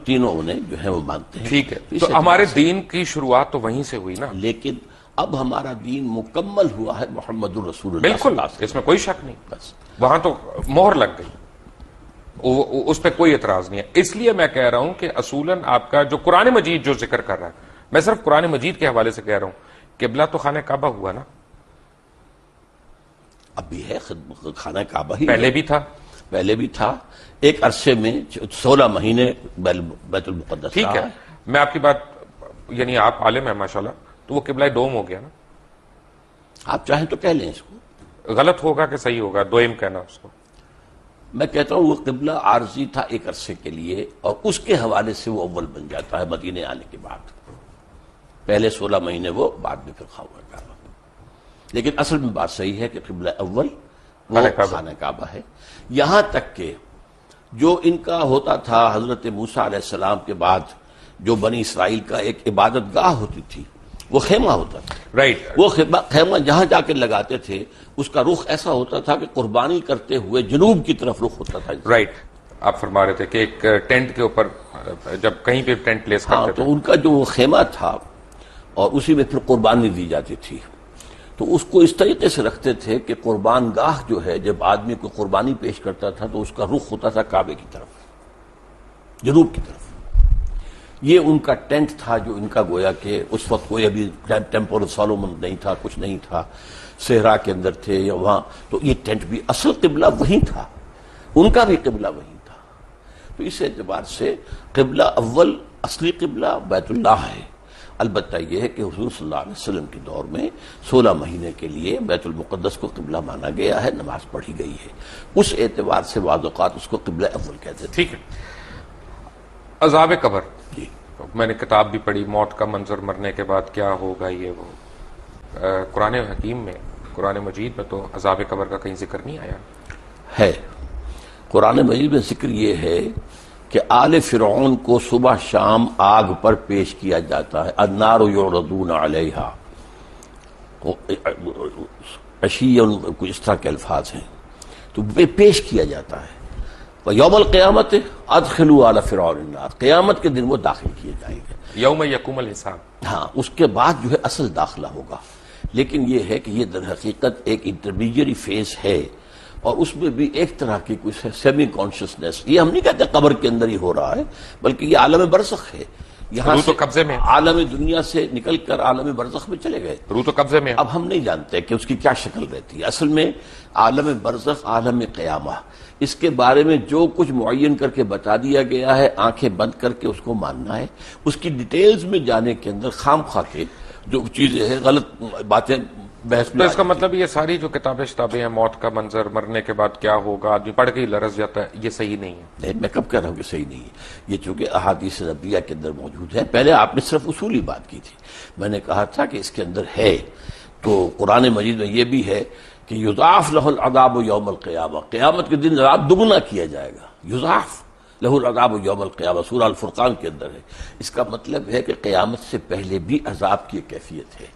تینوں انہیں جو ہے وہ مانتے ہیں. ٹھیک ہے، تو ہمارے دین کی شروعات تو وہیں سے ہوئی نا. لیکن اب ہمارا دین مکمل ہوا ہے محمد الرسول اللہ. بالکل، اس میں کوئی شک نہیں. بس وہاں تو مہر لگ گئی، اس پہ کوئی اعتراض نہیں ہے. اس لیے میں کہہ رہا ہوں کہ اصولاً آپ کا جو قرآن مجید جو ذکر کر رہا ہے، میں صرف قرآن مجید کے حوالے سے کہہ رہا ہوں، قبلہ تو خانہ کعبہ ہوا نا. اب بھی ہے خانہ کعبہ ہی، پہلے بھی تھا. ایک عرصے میں 16 مہینے بیت المقدس. ٹھیک ہے، میں آپ کی بات، یعنی آپ عالم ہیں ماشاءاللہ، تو وہ قبلہ دوم ہو گیا نا. آپ چاہیں تو کہہ لیں اس کو. غلط ہوگا کہ صحیح ہوگا دوئم کہنا اس کو؟ میں کہتا ہوں وہ قبلہ عارضی تھا ایک عرصے کے لیے، اور اس کے حوالے سے وہ اول بن جاتا ہے مدینے آنے کے بعد. پہلے 16 مہینے وہ، بعد میں پھر خانہ کعبہ. لیکن اصل میں بات صحیح ہے کہ قبلہ اول وہ خانہ کعبہ ہے. یہاں تک کہ جو ان کا ہوتا تھا حضرت موسیٰ علیہ السلام کے بعد جو بنی اسرائیل کا ایک عبادت گاہ ہوتی تھی، وہ خیمہ ہوتا تھا. رائٹ. وہ خیمہ جہاں جا کے لگاتے تھے اس کا رخ ایسا ہوتا تھا کہ قربانی کرتے ہوئے جنوب کی طرف رخ ہوتا تھا. رائٹ. آپ فرما رہے تھے کہ ایک ٹینٹ کے اوپر جب کہیں پہ ٹینٹ پلیس کرتے تھے، تو ان کا جو وہ خیمہ تھا اور اسی میں پھر قربانی دی جاتی تھی. تو اس کو اس طریقے سے رکھتے تھے کہ قربان گاہ جو ہے، جب آدمی کو قربانی پیش کرتا تھا تو اس کا رخ ہوتا تھا کعبے کی طرف، جنوب کی طرف. یہ ان کا ٹینٹ تھا جو ان کا گویا کہ اس وقت کوئی ابھی ٹیمپل سولومن نہیں تھا، کچھ نہیں تھا، صحرا کے اندر تھے یا وہاں. تو یہ ٹینٹ بھی اصل قبلہ وہی تھا، ان کا بھی قبلہ وہی تھا. تو اس اعتبار سے قبلہ اول اصلی قبلہ بیت اللہ ہے. البتہ یہ ہے کہ حضور صلی اللہ علیہ وسلم کے دور میں 16 مہینے کے لیے بیت المقدس کو قبلہ مانا گیا ہے، نماز پڑھی گئی ہے. اس اعتبار سے بعض اوقات اس کو قبلہ اول کہتے تھے. ٹھیک ہے. عذاب قبر، جی میں نے کتاب بھی پڑھی، موت کا منظر، مرنے کے بعد کیا ہوگا، یہ وہ. قرآن حکیم میں، قرآن مجید میں تو عذاب قبر کا کہیں ذکر نہیں آیا ہے. قرآن مجید میں ذکر یہ ہے کہ آل فرعون کو صبح شام آگ پر پیش کیا جاتا ہے. النار یعرضون علیہا، عشیا، کچھ اس طرح کے الفاظ ہیں، تو پیش کیا جاتا ہے. یوم القیامت ادخلوا آل فرعون النار، قیامت کے دن وہ داخل کیے جائیں گے. یوم یقوم الحساب. ہاں، اس کے بعد جو ہے اصل داخلہ ہوگا. لیکن یہ ہے کہ یہ در حقیقت ایک انٹرمیڈیری فیز ہے، اور اس میں بھی ایک طرح کی کچھ سیمی کانشسنس. یہ ہم نہیں کہتے قبر کے اندر ہی ہو رہا ہے، بلکہ یہ عالم برزخ ہے. یہاں روح سے تو قبضے میں ہے. عالم دنیا سے نکل کر عالم برزخ میں چلے گئے. روح تو قبضے میں ہے. اب ہم نہیں جانتے کہ اس کی کیا شکل رہتی ہے. اصل میں عالم برزخ، عالم قیامہ، اس کے بارے میں جو کچھ معین کر کے بتا دیا گیا ہے، آنکھیں بند کر کے اس کو ماننا ہے. اس کی ڈیٹیلز میں جانے کے اندر خام خواہ کے جو چیزیں ہیں، غلط باتیں بحث تو میں اس کا مطلب یہ ساری جو کتابیں شتابیں ہیں، موت کا منظر، مرنے کے بعد کیا ہوگا، آدمی پڑھ کے ہی لرز جاتا ہے، یہ صحیح نہیں ہے. نہیں، میں کب کہہ رہا ہوں کہ صحیح نہیں ہے. یہ چونکہ احادیث نبویہ کے اندر موجود ہے. پہلے آپ نے صرف اصولی بات کی تھی. میں نے کہا تھا کہ اس کے اندر ہے، تو قرآن مجید میں یہ بھی ہے کہ یضاعف لہ العذاب یوم القیامہ، قیامت کے دن عذاب دگنا کیا جائے گا. یضاعف لہ العذاب یوم القیامہ سورہ الفرقان کے اندر ہے. اس کا مطلب ہے کہ قیامت سے پہلے بھی عذاب کی کیفیت ہے.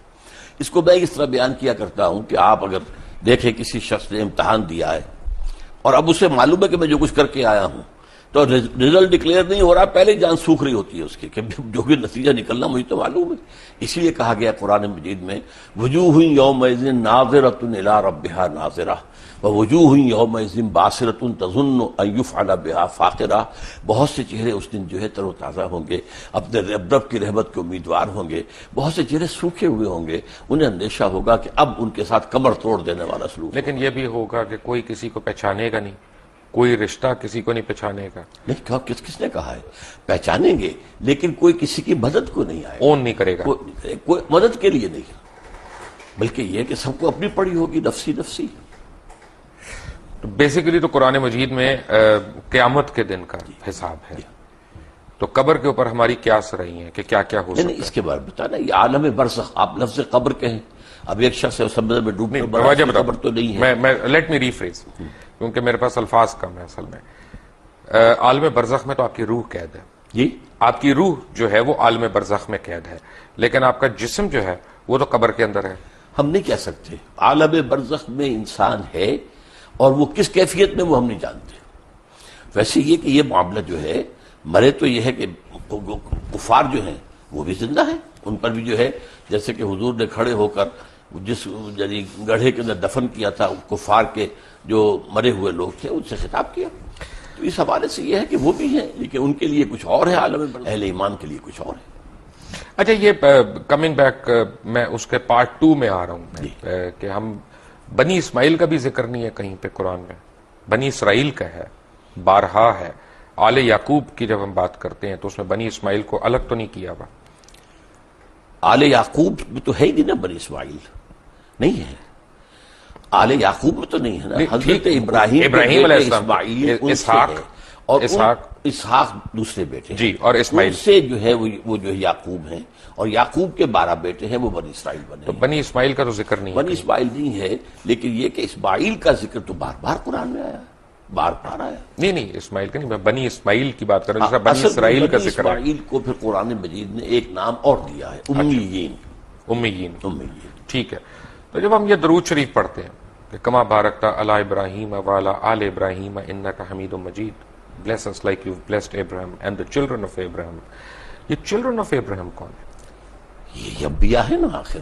اس کو میں اس طرح بیان کیا کرتا ہوں کہ آپ اگر دیکھیں کسی شخص نے امتحان دیا ہے اور اب اسے معلوم ہے کہ میں جو کچھ کر کے آیا ہوں، تو رزلٹ ڈکلیئر نہیں ہو رہا، پہلے جان سوکھ رہی ہوتی ہے اس کی کہ جو بھی نتیجہ نکلنا مجھے تو معلوم ہے. اسی لیے کہا گیا قرآن مجید میں وجوہ یومئذ ناظرۃ الی ربہا ناظرہ ووجوہ یومئذ باسرۃ تظن ان یفعل بہا فاقرہ. بہت سے چہرے اس دن جو ہے تر و تازہ ہوں گے، اپنے رب کی رحمت کے امیدوار ہوں گے. بہت سے چہرے سوکھے ہوئے ہوں گے، انہیں اندیشہ ہوگا کہ اب ان کے ساتھ کمر توڑ دینے والا سلوک. لیکن یہ بھی ہوگا کہ کوئی کسی کو پہچانے گا نہیں، کوئی رشتہ کسی کو نہیں پہچانے گا. نہیں، کس نے کہا ہے؟ پہچانیں گے، لیکن کوئی کسی کی مدد کو نہیں آئے، اون نہیں کرے گا، کوئی مدد کے لیے نہیں، بلکہ یہ کہ سب کو اپنی پڑی ہوگی، نفسی نفسی. تو بیسیکلی تو قرآن مجید میں قیامت کے دن کا حساب ہے. تو قبر کے اوپر ہماری قیاس رہی ہیں کہ کیا کیا ہو سکتا ہے. اس کے بارے میں بتانا، یہ عالم برزخ، آپ لفظ قبر کہیں. اب ایک شخص ہے سمندر میں ڈوب کر قبر تو نہیں ہے. میں لیٹ می ریفریز، کیونکہ میرے پاس الفاظ کم ہے اصل میں. عالم برزخ میں تو آپ کی روح قید ہے. جی، آپ کی روح جو ہے وہ عالم برزخ میں قید ہے، لیکن آپ کا جسم جو ہے وہ تو قبر کے اندر ہے. ہم نہیں کہہ سکتے. عالم برزخ میں انسان ہے، اور وہ کس کیفیت میں وہ ہم نہیں جانتے. ویسے یہ کہ یہ معاملہ جو ہے، مرے تو یہ ہے کہ کفار جو ہیں وہ بھی زندہ ہیں. ان پر بھی جو ہے، جیسے کہ حضور نے کھڑے ہو کر جس یعنی گڑھے کے اندر دفن کیا تھا کفار کے جو مرے ہوئے لوگ تھے، ان سے خطاب کیا. تو اس حوالے سے یہ ہے کہ وہ بھی ہیں، لیکن ان کے لیے کچھ اور ہے عالم برزخ، اہل ایمان کے لیے کچھ اور ہے. اچھا، یہ کمنگ بیک، میں اس کے پارٹ 2 میں آ رہا ہوں کہ ہم بنی اسماعیل کا بھی ذکر نہیں ہے کہیں پہ قرآن میں. بنی اسرائیل کا ہے، بارہا ہے. آل یعقوب کی جب ہم بات کرتے ہیں تو اس میں بنی اسماعیل کو الگ تو نہیں کیا ہوا. آل یعقوب میں تو ہے ہی نہیں نا، بنی اسماعیل نہیں ہے. آل یعقوب میں تو نہیں ہے نا. حضرت ابراہیم علیہ السلام، اسحاق، اور اسحاق دوسرے بیٹے جی، اور اسماعیل سے جو ہے وہ جو ہے یعقوب ہیں، اور یعقوب کے 12 بیٹے ہیں، وہ بنی اسرائیل بنے. تو بنی اسماعیل کا تو ذکر نہیں ہے. بنی اسماعیل نہیں ہے، لیکن یہ کہ اسماعیل کا ذکر تو بار بار قرآن میں آیا، بار بار آیا. نہیں، اسماعیل کا نہیں، میں بنی اسماعیل کی بات کر رہا ہوں، جس طرح بنی اسرائیل کا ذکر ہے. اسماعیل کو پھر قرآن مجید نے ایک نام اور دیا ہے، امیین. ٹھیک ہے. تو جب ہم یہ درود شریف پڑھتے ہیں کہ کما بارکت علی ابراہیم وعلی آل ابراہیم انک حمید مجید، bless us like you've blessed Abraham and the children of Abraham. یہ children of Abraham کون ہے؟ یہ انبیاء ہے نا. آخر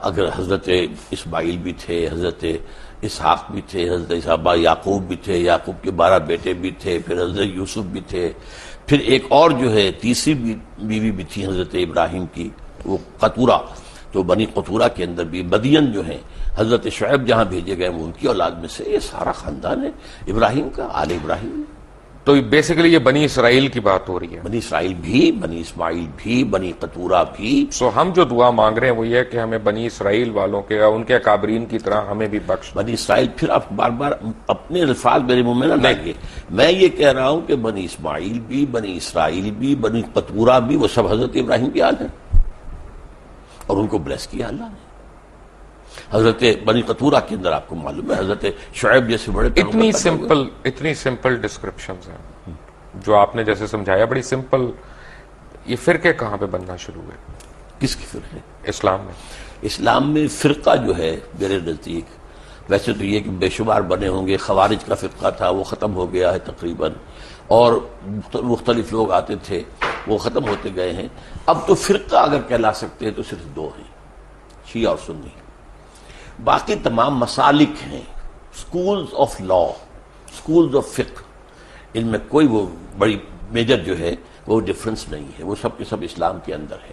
اگر حضرت اسماعیل بھی تھے، حضرت اسحاق بھی تھے، حضرت یعقوب بھی تھے، یعقوب کے 12 بیٹے بھی تھے، پھر حضرت یوسف بھی تھے، پھر ایک اور جو ہے تیسری بیوی بھی تھی حضرت ابراہیم کی، وہ قطورہ. تو بنی قطورہ کے اندر بھی مدین جو ہیں، حضرت شعیب جہاں بھیجے گئے وہ ان کی اولاد میں سے. یہ سارا خاندان ہے ابراہیم کا، آل ابراہیم. تو بیسیکلی یہ بنی اسرائیل کی بات ہو رہی ہے. بنی اسرائیل بھی، بنی اسماعیل بھی، بنی قطورہ بھی. سو ہم جو دعا مانگ رہے ہیں وہ یہ ہے کہ ہمیں بنی اسرائیل والوں کے، ان کے اکابرین کی طرح ہمیں بھی بخش. بنی اسرائیل، پھر آپ بار بار اپنے الفاظ میرے منہ میں نہ لائیے. میں یہ کہہ رہا ہوں کہ بنی اسماعیل بھی، بنی اسرائیل بھی، بنی قطورہ بھی، وہ سب حضرت ابراہیم کی آل ہیں، اور ان کو بلیس کیا اللہ نے. حضرت بنی قطورہ کے اندر آپ کو معلوم ہے حضرت شعیب جیسے بڑے اتنی سمپل ڈسکرپشنز ہیں. جو آپ نے جیسے سمجھایا بڑی سمپل، یہ فرقے کہاں پہ بننا شروع ہوئے کس کی فرقے؟ اسلام میں؟ اسلام میں فرقہ جو ہے میرے نزدیک، ویسے تو یہ کہ بے شمار بنے ہوں گے، خوارج کا فرقہ تھا وہ ختم ہو گیا ہے تقریباً، اور مختلف لوگ آتے تھے وہ ختم ہوتے گئے ہیں. اب تو فرقہ اگر کہلا سکتے ہیں تو صرف دو ہیں، شیعہ اور سنی. باقی تمام مسالک ہیں، schools of law, schools of فقہ، ان میں کوئی وہ بڑی میجر جو ہے وہ ڈفرنس نہیں ہے، وہ سب کے سب اسلام کے اندر ہے.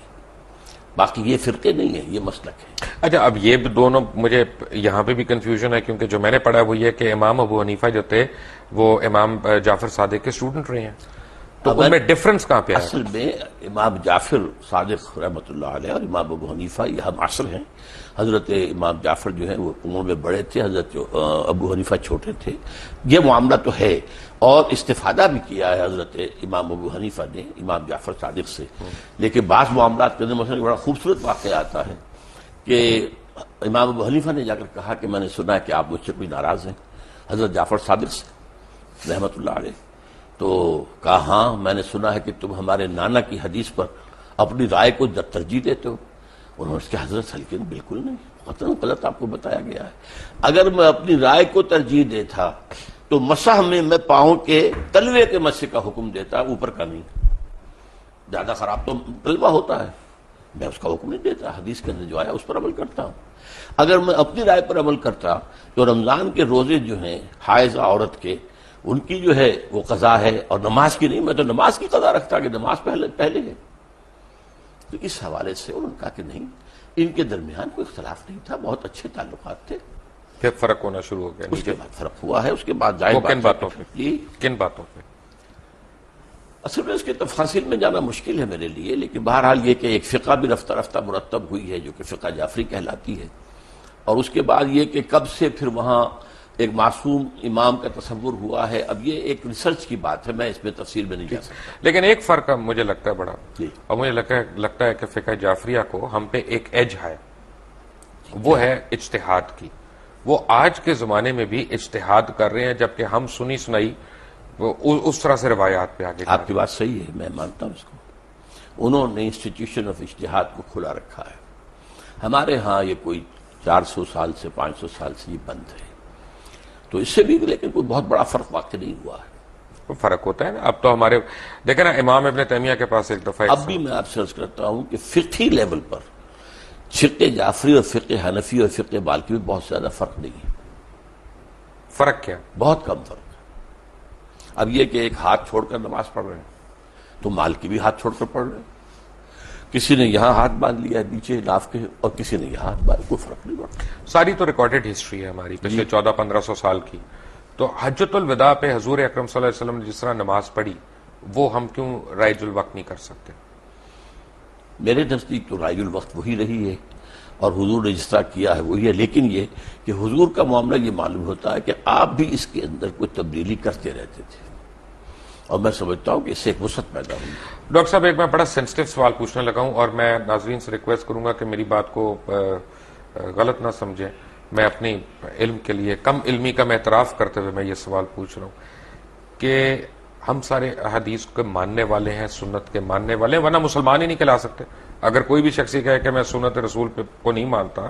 باقی یہ فرقے نہیں ہیں، یہ مسلک ہے. اچھا، اب یہ دونوں مجھے یہاں پہ بھی کنفیوژن ہے، کیونکہ جو میں نے پڑھا وہ یہ کہ امام ابو حنیفہ جو تھے وہ امام جعفر صادق کے اسٹوڈنٹ رہے ہیں، تو ان میں ڈفرنس کہاں پہ آیا؟ اصل میں امام جعفر صادق رحمۃ اللہ علیہ اور امام ابو حنیفہ یہ ہم عصر ہیں. حضرت امام جعفر جو ہیں وہ عمر میں بڑے تھے، حضرت ابو حنیفہ چھوٹے تھے. یہ معاملہ تو ہے، اور استفادہ بھی کیا ہے حضرت امام ابو حنیفہ نے امام جعفر صادق سے. لیکن بعض معاملات کے اندر مثلا بڑا خوبصورت واقعہ آتا ہے کہ امام ابو حنیفہ نے جا کر کہا کہ میں نے سنا ہے کہ آپ مجھ سے کوئی ناراض ہیں حضرت جعفر صادق سے رحمۃ اللہ علیہ. تو کہا ہاں میں نے سنا ہے کہ تم ہمارے نانا کی حدیث پر اپنی رائے کو ترجیح دیتے ہو. انہوں نے اس کے حضرت سلکن بالکل نہیں، قطعاً غلط آپ کو بتایا گیا ہے. اگر میں اپنی رائے کو ترجیح دیتا تو مسح میں پاؤں کے تلوے کے مسح کا حکم دیتا، اوپر کا نہیں. زیادہ خراب تو تلوہ ہوتا ہے، میں اس کا حکم نہیں دیتا، حدیث کے اندر جو آیا اس پر عمل کرتا ہوں. اگر میں اپنی رائے پر عمل کرتا تو رمضان کے روزے جو ہیں حائض عورت کے، ان کی جو ہے وہ قضا ہے اور نماز کی نہیں. میں تو نماز کی قضا رکھتا کہ نماز پہلے ہے. تو اس حوالے سے انہوں نے کہا کہ نہیں، ان کے درمیان کوئی اختلاف نہیں تھا، بہت اچھے تعلقات تھے. پھر فرق ہونا شروع ہو گیا. اس کے بعد فرق ہوا ہے، اس کے بعد ظاہر کن باتوں پہ؟ جی کن باتوں پہ؟ اصل میں اس کے تفاصیل میں جانا مشکل ہے میرے لیے، لیکن بہرحال یہ کہ ایک فقہ بھی رفتہ رفتہ مرتب ہوئی ہے جو کہ فقہ جعفری کہلاتی ہے. اور اس کے بعد یہ کہ کب سے پھر وہاں ایک معصوم امام کا تصور ہوا ہے، اب یہ ایک ریسرچ کی بات ہے، میں اس میں تفصیل میں نہیں جا سکتا. لیکن ایک فرق مجھے لگتا ہے بڑا، جی. اور مجھے لگتا ہے کہ فقہ جعفریہ کو ہم پہ ایک ایج ہے، وہ ہے اجتہاد کی. وہ آج کے زمانے میں بھی اجتہاد کر رہے ہیں، جبکہ ہم سنی سنائی اس طرح سے روایات پہ آگے. آپ کی بات صحیح ہے، میں مانتا ہوں اس کو. انہوں نے انسٹیٹیوشن آف اجتہاد کو کھلا رکھا ہے. ہمارے ہاں یہ کوئی 400 سال سے 500 سال سے یہ بند ہے، تو اس سے بھی لیکن کوئی بہت بڑا فرق واقع نہیں ہوا ہے. فرق ہوتا ہے نا. اب تو ہمارے دیکھیں نا، امام ابن تیمیہ کے پاس ایک دفعہ اب بھی میں آپ سے عرض کرتا ہوں کہ فقہی لیول پر فقہ جعفری اور فقہ حنفی اور فقہ مالکی میں بہت زیادہ فرق نہیں ہے. فرق کیا؟ بہت کم فرق ہے. اب یہ کہ ایک ہاتھ چھوڑ کر نماز پڑھ رہے ہیں تو مالکی بھی ہاتھ چھوڑ کر پڑھ رہے ہیں. کسی نے یہاں ہاتھ باندھ لیا ہے نیچے ناف کے، اور کسی نے یہاں ہاتھ باندھ، کوئی فرق نہیں پڑتا. ساری تو ریکارڈڈ ہسٹری ہے ہماری پچھلے 1400-1500 سال کی. تو حجۃ الوداع پہ حضور اکرم صلی اللہ علیہ وسلم نے جس طرح نماز پڑھی، وہ ہم کیوں رائج الوقت نہیں کر سکتے؟ میرے نزدیک تو رائج الوقت وہی رہی ہے اور حضور نے جس طرح کیا ہے وہی ہے. لیکن یہ کہ حضور کا معاملہ یہ معلوم ہوتا ہے کہ آپ بھی اس کے اندر کوئی تبدیلی کرتے رہتے تھے، اور میں سمجھتا ہوں کہ اس سے ایک وسعت پیدا ہوئی. ڈاکٹر صاحب، ایک میں بڑا سینسٹیو سوال پوچھنے لگا ہوں، اور میں ناظرین سے ریکویسٹ کروں گا کہ میری بات کو غلط نہ سمجھیں. میں اپنی علم کے لیے، کم علمی کا میں اعتراف کرتے ہوئے میں یہ سوال پوچھ رہا ہوں کہ ہم سارے احادیث کے ماننے والے ہیں، سنت کے ماننے والے ہیں، ورنہ مسلمان ہی نہیں کہلا سکتے. اگر کوئی بھی شخص کہے کہ میں سنت رسول کو نہیں مانتا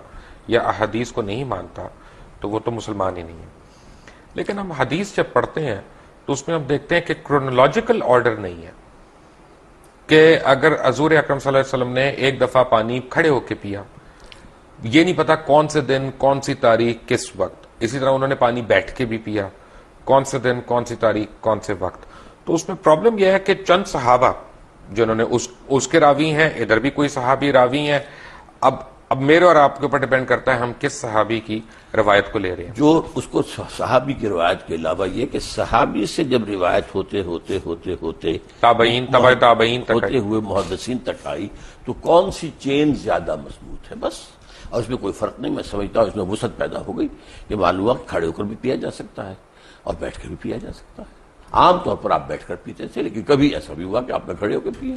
یا احادیث کو نہیں مانتا تو وہ تو مسلمان ہی نہیں ہے. لیکن ہم حدیث جب پڑھتے ہیں تو اس میں ہم دیکھتے ہیں کہ کرونالوجیکل آرڈر نہیں ہے، کہ اگر حضور اکرم صلی اللہ علیہ وسلم نے ایک دفعہ پانی کھڑے ہو کے پیا، یہ نہیں پتا کون سے دن، کون سی تاریخ، کس وقت. اسی طرح انہوں نے پانی بیٹھ کے بھی پیا، کون سے دن، کون سی تاریخ، کون سے وقت. تو اس میں پرابلم یہ ہے کہ چند صحابہ جنہوں نے اس کے راوی ہیں، ادھر بھی کوئی صحابی راوی ہیں. اب میرے اور آپ کے اوپر ڈیپینڈ کرتا ہے ہم کس صحابی کی روایت کو لے رہے ہیں. جو اس کو صحابی کی روایت کے علاوہ یہ کہ صحابی سے جب روایت ہوتے تابعین، تبع تابعین تک ہوتے ہوئے محدثین تک آئی، تو کون سی چین زیادہ مضبوط ہے، بس. اور اس میں کوئی فرق نہیں. میں سمجھتا ہوں اس میں وسعت پیدا ہو گئی کہ معلوم وقت کھڑے ہو کر بھی پیا جا سکتا ہے اور بیٹھ کر بھی پیا جا سکتا ہے. عام طور پر آپ بیٹھ کر پیتے تھے، لیکن کبھی ایسا بھی ہوا کہ آپ نے کھڑے ہو کے پیا،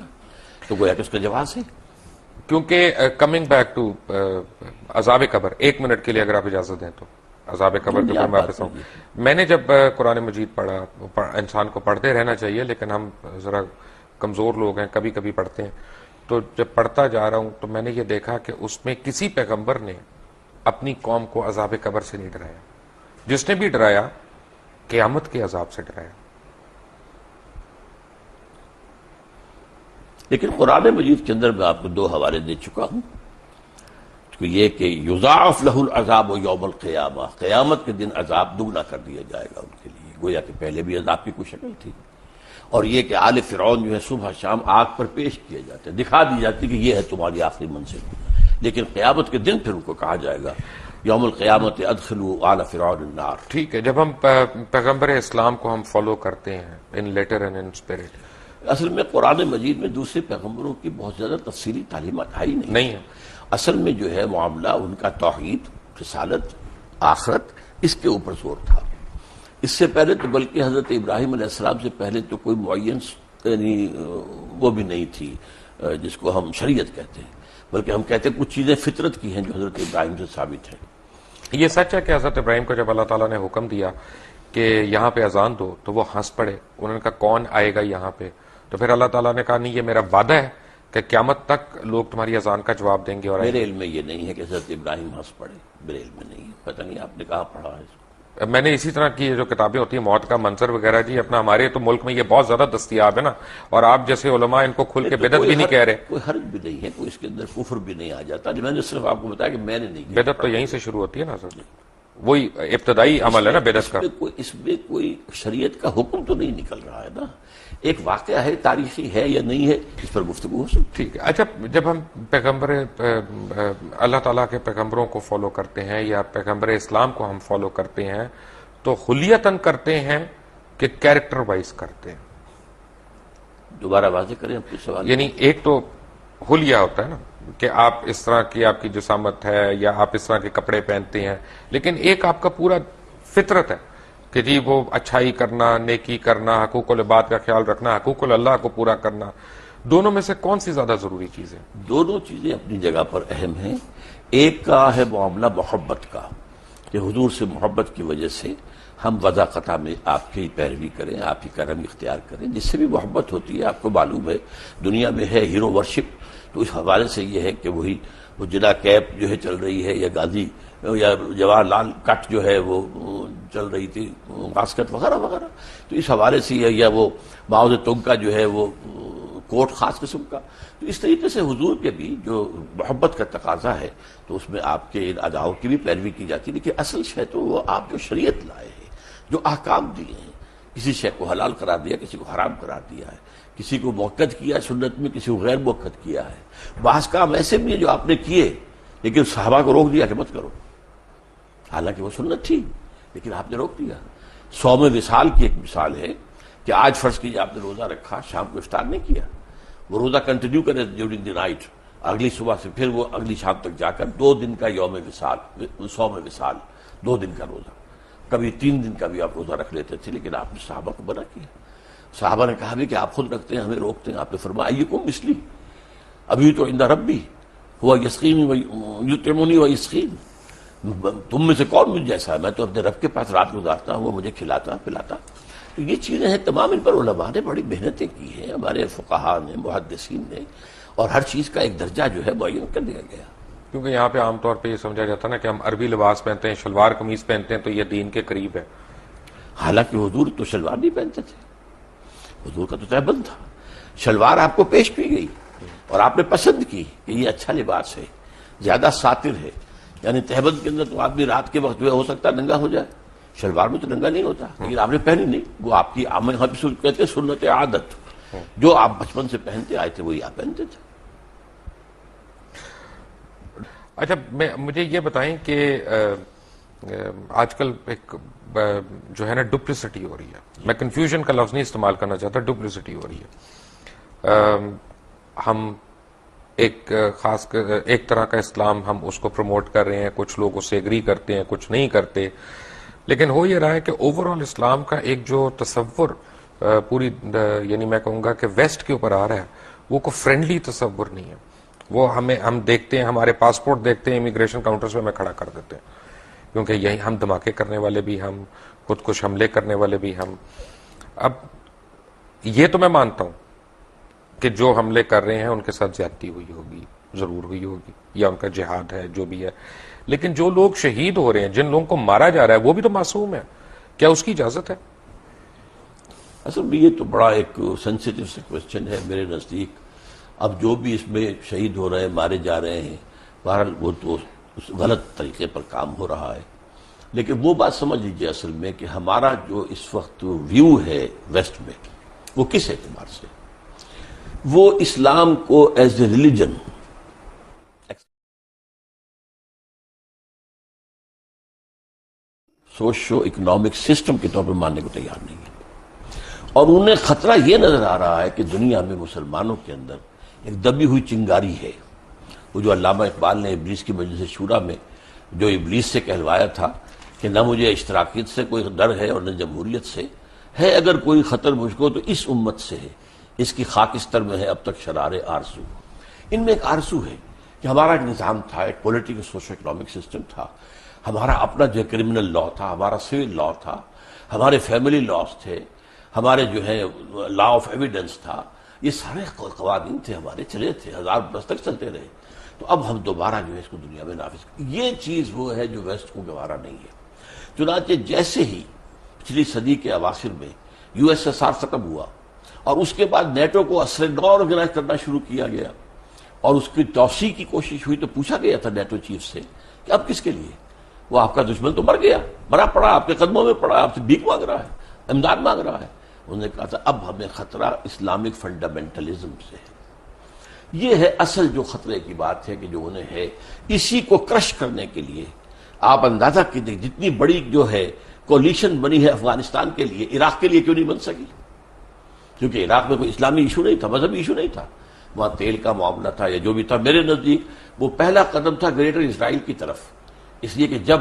تو گویا کہ اس کا جواز ہے. کیونکہ کمنگ بیک ٹو عذاب قبر، 1 منٹ کے لیے اگر آپ اجازت دیں تو عذاب قبر کے اوپر واپس ہوں. میں نے جب قرآن مجید پڑھا، انسان کو پڑھتے رہنا چاہیے لیکن ہم ذرا کمزور لوگ ہیں، کبھی کبھی پڑھتے ہیں، تو جب پڑھتا جا رہا ہوں تو میں نے یہ دیکھا کہ اس میں کسی پیغمبر نے اپنی قوم کو عذاب قبر سے نہیں ڈرایا. جس نے بھی ڈرایا قیامت کے عذاب سے ڈرایا. لیکن قرآن مجید کے اندر میں آپ کو 2 حوالے دے چکا ہوں. تو یہ کہ یضاعف لہ العذاب یوم القیامہ، قیامت کے دن عذاب دگنا کر دیا جائے گا ان کے لیے، گویا کہ پہلے بھی عذاب کی کوئی شکل تھی. اور یہ کہ آل فرعون جو ہے صبح شام آگ پر پیش کیے جاتے ہیں، دکھا دی جاتی کہ یہ ہے تمہاری آخری منزل. لیکن قیامت کے دن پھر ان کو کہا جائے گا یوم القیامت ادخلوا آل فرعون النار. ٹھیک ہے، جب ہم پیغمبر اسلام کو ہم فالو کرتے ہیں ان لیٹر اینڈ ان اسپرٹ، اصل میں قرآن مجید میں دوسرے پیغمبروں کی بہت زیادہ تفصیلی تعلیمات آئی نہیں ہے. اصل میں جو ہے معاملہ ان کا توحید، رسالت، آخرت، اس کے اوپر زور تھا. اس سے پہلے تو بلکہ حضرت ابراہیم علیہ السلام سے پہلے تو کوئی معین یعنی وہ بھی نہیں تھی جس کو ہم شریعت کہتے ہیں، بلکہ ہم کہتے ہیں کچھ چیزیں فطرت کی ہیں جو حضرت ابراہیم سے ثابت ہیں. یہ سچ ہے کہ حضرت ابراہیم کو جب اللہ تعالیٰ نے حکم دیا کہ یہاں پہ اذان دو تو وہ ہنس پڑے. انہوں نے کہا کون آئے گا یہاں پہ؟ تو پھر اللہ تعالیٰ نے کہا نہیں، یہ میرا وعدہ ہے کہ قیامت تک لوگ تمہاری اذان کا جواب دیں گے. اور میرے علم میں یہ نہیں ہے کہ حضرت ابراہیم ہنس پڑے، میرے علم میں نہیں ہے. پتہ نہیں آپ نے کہاں پڑھا ہے اس کو. میں نے اسی طرح کی جو کتابیں ہوتی ہیں موت کا منظر وغیرہ، جی اپنا ہمارے تو ملک میں یہ بہت زیادہ دستیاب ہے نا، اور آپ جیسے علماء ان کو کھل کے بدعت بھی نہیں کہہ رہے. کوئی حرج بھی نہیں ہے، کوئی اس کے اندر کفر بھی نہیں آ جاتا. میں نے صرف آپ کو بتایا کہ میں نے نہیں کیا. بدعت تو یہیں سے شروع ہوتی ہے نا سر، وہی ابتدائی عمل ہے نا بدعت کا. اس میں کوئی شریعت کا حکم تو نہیں نکل رہا ہے نا، ایک واقعہ ہے، تاریخی ہے یا نہیں ہے، اس پر گفتگو ہو سکتی. ٹھیک ہے. اچھا، جب ہم پیغمبر اللہ تعالیٰ کے پیغمبروں کو فالو کرتے ہیں یا پیغمبر اسلام کو ہم فالو کرتے ہیں تو خلیتاً کرتے ہیں کہ کیریکٹر وائز کرتے ہیں؟ دوبارہ واضح کریں اپنے سوال. یعنی ایک تو حلیہ ہوتا ہے نا کہ آپ اس طرح کی آپ کی جسامت ہے یا آپ اس طرح کے کپڑے پہنتے ہیں، لیکن ایک آپ کا پورا فطرت ہے کہ جی وہ اچھائی کرنا، نیکی کرنا، حقوق العباد کا خیال رکھنا، حقوق اللہ کو پورا کرنا. دونوں میں سے کون سی زیادہ ضروری چیز ہے؟ دونوں چیزیں اپنی جگہ پر اہم ہیں. ایک کا ہے معاملہ محبت کا، کہ حضور سے محبت کی وجہ سے ہم وضع قطع میں آپ کی پیروی کریں، آپ کی کرم اختیار کریں. جس سے بھی محبت ہوتی ہے آپ کو معلوم ہے دنیا میں ہے ہیرو ورشپ، تو اس حوالے سے یہ ہے کہ وہی وہ جلا کیپ جو ہے چل رہی ہے، یا گاندھی یا جواہر لال کٹ جو ہے وہ چل رہی تھی، واسکٹ وغیرہ وغیرہ. تو اس حوالے سے یا وہ ماؤ تنگ کا جو ہے وہ کوٹ خاص قسم کا. تو اس طریقے سے حضور کے بھی جو محبت کا تقاضا ہے تو اس میں آپ کے ان اداؤں کی بھی پیروی کی جاتی ہے. لیکن اصل شے تو وہ آپ جو شریعت لائے ہیں، جو احکام دیے ہیں، کسی شے کو حلال قرار دیا، کسی کو حرام قرار دیا ہے، کسی کو موقت کیا سنت میں، کسی کو غیر موقت کیا ہے. بعض کام ایسے بھی ہیں جو آپ نے کیے لیکن صحابہ کو روک دیا کہ مت کرو، حالانکہ وہ سنت تھی لیکن آپ نے روک دیا. صوم وصال کی ایک مثال ہے کہ آج فرض کیجیے آپ نے روزہ رکھا، شام کو افطار نہیں کیا، وہ روزہ کنٹینیو کرے ڈیورنگ دی نائٹ، اگلی صبح سے پھر وہ اگلی شام تک جا کر 2 دن کا یوم وصال، صوم وصال، 2 دن کا روزہ، کبھی 3 دن کا بھی آپ روزہ رکھ لیتے تھے. لیکن آپ نے صحابہ کو منع کیا. صحابہ نے کہا بھی کہ آپ خود رکھتے ہیں، ہمیں روکتے ہیں. آپ نے فرمایا ایکم مثلی، ابھی تو عند ربی ہوا یسقینی یطعمنی و یسقین، تم میں سے کون مجھ جیسا ہے؟ میں تو اپنے رب کے پاس رات گزارتا ہوں، وہ مجھے کھلاتا پلاتا. تو یہ چیزیں ہیں، تمام ان پر علماء نے بڑی محنتیں کی ہیں، ہمارے فقہاء نے، محدثین نے، اور ہر چیز کا ایک درجہ جو ہے معین کر دیا گیا. کیونکہ یہاں پہ عام طور پہ یہ سمجھا جاتا ہے نا کہ ہم عربی لباس پہنتے ہیں، شلوار قمیض پہنتے ہیں تو یہ دین کے قریب ہے. حالانکہ حضور تو شلوار نہیں پہنتے تھے، حضور کا تو تہبند تھا. شلوار آپ کو پیش کی گئی اور آپ نے پسند کی کہ یہ اچھا لباس ہے، زیادہ ساتر ہے. یعنی تہبند کے اندر تو آدمی رات کے وقت جو ہے ہو سکتا ہے ننگا ہو جائے، شلوار میں تو ننگا نہیں ہوتا. لیکن آپ نے پہنی نہیں، وہ آپ کی کہتے ہیں سنت عادت، جو آپ بچپن سے پہنتے آئے تھے وہی آپ پہنتے تھے. اچھا، مجھے یہ بتائیں کہ آج کل ایک جو ہے نا ڈپلیسٹی ہو رہی ہے. میں کنفیوژن کا لفظ نہیں استعمال کرنا چاہتا، ڈپلیسٹی ہو رہی ہے. ہم ایک خاص ایک طرح کا اسلام ہم اس کو پروموٹ کر رہے ہیں، کچھ لوگ اس سے ایگری کرتے ہیں، کچھ نہیں کرتے. لیکن ہو یہ رہا ہے کہ اوور آل اسلام کا ایک جو تصور پوری یعنی میں کہوں گا کہ ویسٹ کے اوپر آ رہا ہے وہ کوئی فرینڈلی تصور نہیں ہے. وہ ہم دیکھتے ہیں، ہمارے پاسپورٹ دیکھتے ہیں امیگریشن کاؤنٹرز پہ ہمیں کھڑا کر دیتے ہیں کیونکہ یہی ہم دھماکے کرنے والے بھی ہم، خود کش حملے کرنے والے بھی ہم. اب یہ تو میں مانتا ہوں کہ جو حملے کر رہے ہیں ان کے ساتھ زیادتی ہوئی ہوگی، ضرور ہوئی ہوگی، یا ان کا جہاد ہے جو بھی ہے، لیکن جو لوگ شہید ہو رہے ہیں، جن لوگوں کو مارا جا رہا ہے، وہ بھی تو معصوم ہے. کیا اس کی اجازت ہے؟ اصل میں یہ تو بڑا ایک سینسیٹیو سے کوشچن ہے میرے نزدیک. اب جو بھی اس میں شہید ہو رہے ہیں، مارے جا رہے ہیں، بہرحال وہ تو غلط طریقے پر کام ہو رہا ہے. لیکن وہ بات سمجھ لیجیے اصل میں کہ ہمارا جو اس وقت ویو ہے ویسٹ میں، وہ کس اعتبار سے، وہ اسلام کو as a religion socio economic system کے طور پر ماننے کو تیار نہیں ہے. اور انہیں خطرہ یہ نظر آ رہا ہے کہ دنیا میں مسلمانوں کے اندر ایک دبی ہوئی چنگاری ہے. وہ جو علامہ اقبال نے ابلیس کی مجلس شورا میں جو ابلیس سے کہلوایا تھا کہ نہ مجھے اشتراکیت سے کوئی ڈر ہے اور نہ جمہوریت سے ہے، اگر کوئی خطر مجھ کو تو اس امت سے ہے، اس کی خاکستر میں ہے اب تک شرار آرزو. ان میں ایک آرزو ہے کہ ہمارا ایک نظام تھا، ایک پولیٹیکل سوشو اکنامک سسٹم تھا، ہمارا اپنا جو کرمنل لا تھا، ہمارا سول لا تھا، ہمارے فیملی لاز تھے، ہمارے جو ہے لا آف ایویڈنس تھا، یہ سارے قوانین تھے ہمارے، چلے تھے، 1000 برس تک چلتے رہے. تو اب ہم دوبارہ جو ہے اس کو دنیا میں نافذ یہ چیز وہ ہے جو ویسٹ کو گوارا نہیں ہے. چنانچہ جیسے ہی پچھلی صدی کے اواخر میں یو ایس ایس آر ختم ہوا اور اس کے بعد نیٹو کو اثر نو آرگنائز کرنا شروع کیا گیا اور اس کی توسیع کی کوشش ہوئی، تو پوچھا گیا تھا نیٹو چیف سے کہ اب کس کے لیے؟ وہ آپ کا دشمن تو مر گیا، مرا پڑا، آپ کے قدموں میں پڑا، آپ سے بھیک مانگ رہا ہے، امداد مانگ رہا ہے. انہوں نے کہا تھا اب ہمیں خطرہ اسلامک فنڈامنٹلزم سے ہے. یہ ہے اصل جو خطرے کی بات ہے کہ جو انہیں ہے. اسی کو کرش کرنے کے لیے آپ اندازہ کیجیے جتنی بڑی جو ہے کولیشن بنی ہے افغانستان کے لیے، عراق کے لیے کیوں نہیں بن سکی؟ کیونکہ عراق میں کوئی اسلامی ایشو نہیں تھا، مذہبی ایشو نہیں تھا، وہاں تیل کا معاملہ تھا یا جو بھی تھا. میرے نزدیک وہ پہلا قدم تھا گریٹر اسرائیل کی طرف، اس لیے کہ جب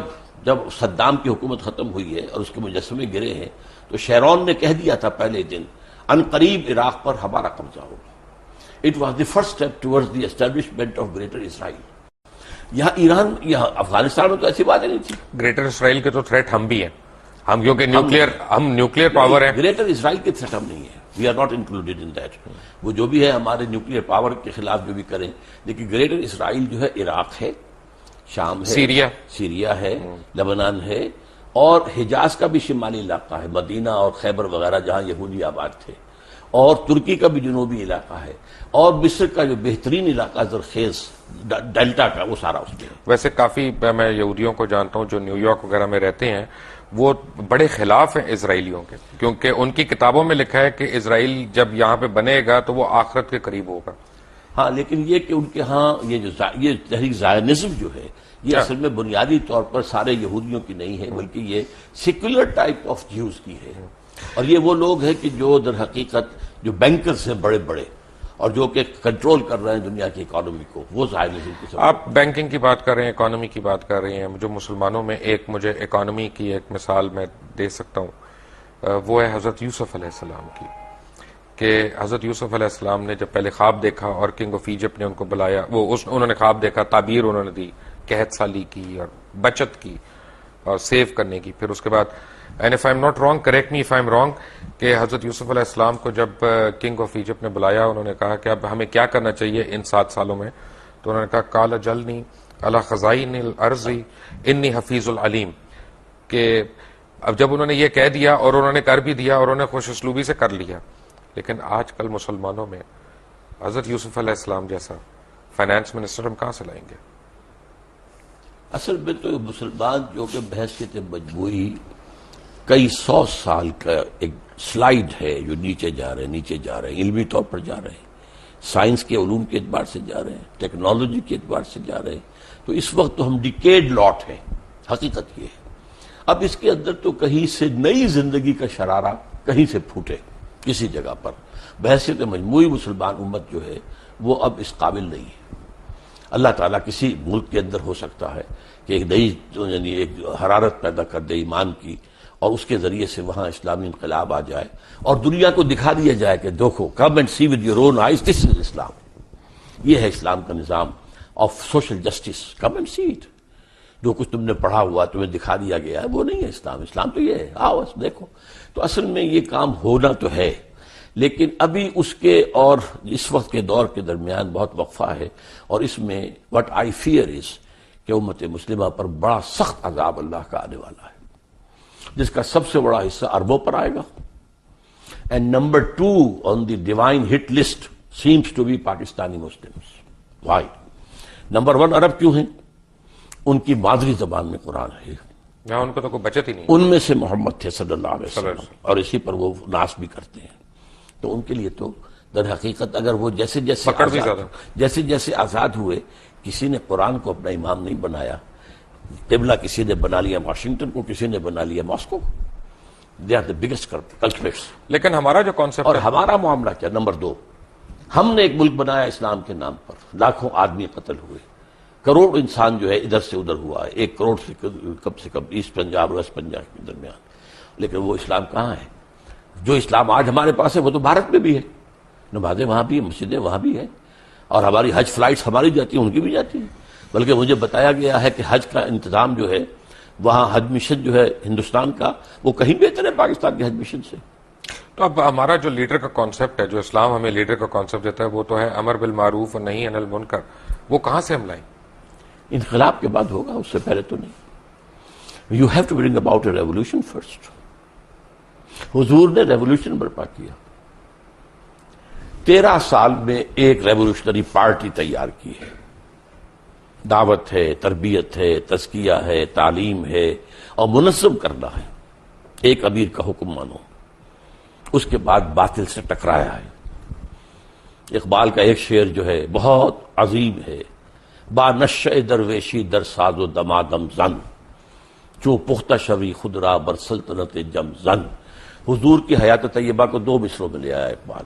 صدام کی حکومت ختم ہوئی ہے اور اس کے مجسمے گرے ہیں تو شیرون نے کہہ دیا تھا پہلے دن ان قریب عراق پر ہمارا قبضہ ہوگا. It was the first step towards the establishment of greater Israel. یہاں ایران، یہاں افغانستان میں تو ایسی باتیں نہیں تھی. گریٹر اسرائیل کے تو تھریٹ ہم بھی ہیں، ہم کیونکہ نیوکلیئر پاور ہیں. گریٹر اسرائیل کے تھریٹ ہم نہیں ہے، we are not included in that. وہ جو بھی ہے ہمارے نیوکلیئر پاور کے خلاف جو بھی کریں، لیکن گریٹر اسرائیل جو ہے عراق ہے، شام ہے، سیریا ہے، لبنان ہے، اور حجاز کا بھی شمالی علاقہ ہے، مدینہ اور خیبر وغیرہ جہاں یہودی آباد تھے، اور ترکی کا بھی جنوبی علاقہ ہے، اور مصر کا جو بہترین علاقہ زرخیز ڈیلٹا کا، وہ سارا اس میں ہے. ویسے کافی میں یہودیوں کو جانتا ہوں جو نیو یارک وغیرہ میں رہتے ہیں، وہ بڑے خلاف ہیں اسرائیلیوں کے، کیونکہ ان کی کتابوں میں لکھا ہے کہ اسرائیل جب یہاں پہ بنے گا تو وہ آخرت کے قریب ہوگا. ہاں، لیکن یہ کہ ان کے ہاں یہ تحریک زائنزم جو ہے یہ اصل میں بنیادی طور پر سارے یہودیوں کی نہیں ہے، بلکہ یہ سیکولر ٹائپ آف جیوز کی ہے. اور یہ وہ لوگ ہیں کہ جو در حقیقت جو بینکرز ہیں بڑے بڑے اور جو کہ کنٹرول کر رہے ہیں دنیا کی اکانومی کو، وہ زائنزم کی سب. آپ بینکنگ کی بات کر رہے ہیں، اکانومی کی بات کر رہے ہیں. جو مسلمانوں میں مجھے اکانومی کی ایک مثال میں دے سکتا ہوں، وہ ہے حضرت یوسف علیہ السلام کی. کہ حضرت یوسف علیہ السلام نے جب پہلے خواب دیکھا اور کنگ آف ایجپٹ نے ان کو بلایا، انہوں نے خواب دیکھا، تعبیر انہوں نے دی، قحط سالی کی اور بچت کی اور سیو کرنے کی. پھر اس کے بعد and if I am not wrong, correct me if I am wrong, کہ حضرت یوسف علیہ السلام کو جب کنگ آف ایجپٹ نے بلایا، انہوں نے کہا کہ اب ہمیں کیا کرنا چاہیے ان 7 سالوں میں؟ تو انہوں نے کہا قال جلنی علی خزائن الارض انی حفیظ العلیم. کہ اب جب انہوں نے یہ کہہ دیا اور انہوں نے کر بھی دیا اور انہوں نے خوش اسلوبی سے کر لیا، لیکن آج کل مسلمانوں میں حضرت یوسف علیہ السلام جیسا فائنانس منسٹر ہم کہاں سے لائیں گے؟ اصل میں تو مسلمان جو کہ بحثیت مجموعی کئی 100 سال کا ایک سلائیڈ ہے جو نیچے جا رہے ہیں، علمی طور پر جا رہے ہیں، سائنس کے علوم کے اعتبار سے جا رہے ہیں، ٹیکنالوجی کے اعتبار سے جا رہے ہیں. تو اس وقت تو ہم ڈیکیڈ لاٹ ہیں، حقیقت یہ ہے. اب اس کے اندر تو کہیں سے نئی زندگی کا شرارہ کہیں سے پھوٹے کسی جگہ پر. بحیثیت مجموعی مسلمان امت جو ہے وہ اب اس قابل نہیں ہے. اللہ تعالیٰ کسی ملک کے اندر ہو سکتا ہے کہ ایک نئی یعنی ایک حرارت پیدا کر دے ایمان کی، اور اس کے ذریعے سے وہاں اسلامی انقلاب آ جائے اور دنیا کو دکھا دیا جائے کہ دیکھو، come and see with your own eyes, this is Islam. یہ ہے اسلام کا نظام of social justice, come and see it. جو کچھ تم نے پڑھا ہوا تمہیں دکھا دیا گیا ہے وہ نہیں ہے اسلام. اسلام تو یہ ہے, آؤ بس دیکھو. تو اصل میں یہ کام ہونا تو ہے, لیکن ابھی اس کے اور اس وقت کے دور کے درمیان بہت وقفہ ہے, اور اس میں وٹ آئی فیئر از کہ امت مسلمہ پر بڑا سخت عذاب اللہ کا آنے والا ہے, جس کا سب سے بڑا حصہ عربوں پر آئے گا. And number 2 on the divine hit list seems to be Pakistani Muslims. Why? Number 1 عرب کیوں ہیں؟ ان کی مادری زبان میں قرآن ہے, یہاں ان کو تو کوئی بچت ہی نہیں. ان میں سے محمد تھے صلی اللہ علیہ وسلم, اور اسی پر وہ ناس بھی کرتے ہیں. تو ان کے لیے تو در حقیقت اگر وہ جیسے جیسے آزاد ہوئے, کسی نے قرآن کو اپنا امام نہیں بنایا, قبلہ کسی نے بنا لیا واشنگٹن کو, کسی نے بنا لیا ماسکو کو. They are the biggest culprits. لیکن ہمارا جو کانسیپٹ اور ہمارا معاملہ کیا؟ نمبر 2, ہم نے ایک ملک بنایا اسلام کے نام پر, لاکھوں آدمی قتل ہوئے, کروڑ انسان جو ہے ادھر سے ادھر ہوا ہے, 1 کروڑ سے کم ایسٹ پنجاب اور ویسٹ پنجاب کے درمیان. لیکن وہ اسلام کہاں ہے؟ جو اسلام آج ہمارے پاس ہے وہ تو بھارت میں بھی ہے, نمازیں وہاں بھی ہیں, مسجدیں وہاں بھی ہیں, اور ہماری حج فلائٹس ہماری جاتی ہیں, ان کی بھی جاتی ہیں. بلکہ مجھے بتایا گیا ہے کہ حج کا انتظام جو ہے وہاں حج مشن جو ہے ہندوستان کا, وہ کہیں بہتر ہے پاکستان کے حج مشن سے. تو اب ہمارا جو لیڈر کا کانسیپٹ ہے, جو اسلام ہمیں لیڈر کا کانسیپٹ دیتا ہے, وہ تو ہے امر بالمعروف اور نہی عن المنکر. وہ کہاں سے ہم لائیں؟ انقلاب کے بعد ہوگا, اس سے پہلے تو نہیں. You have to bring about a revolution first. حضور نے ریولیوشن برپا کیا, 13 سال میں ایک ریولیوشنری پارٹی تیار کی ہے. دعوت ہے, تربیت ہے, تزکیہ ہے, تعلیم ہے, اور منظم کرنا ہے. ایک امیر کا حکم مانو, اس کے بعد باطل سے ٹکرایا ہے. اقبال کا ایک شعر جو ہے بہت عظیم ہے, با نشہ درویشی در ساز و دمادم زن, چو پختہ شوی خود را بر سلطنت جم زن. حضور کی حیات طیبہ کو 2 مصروں میں لے آیا اقبال.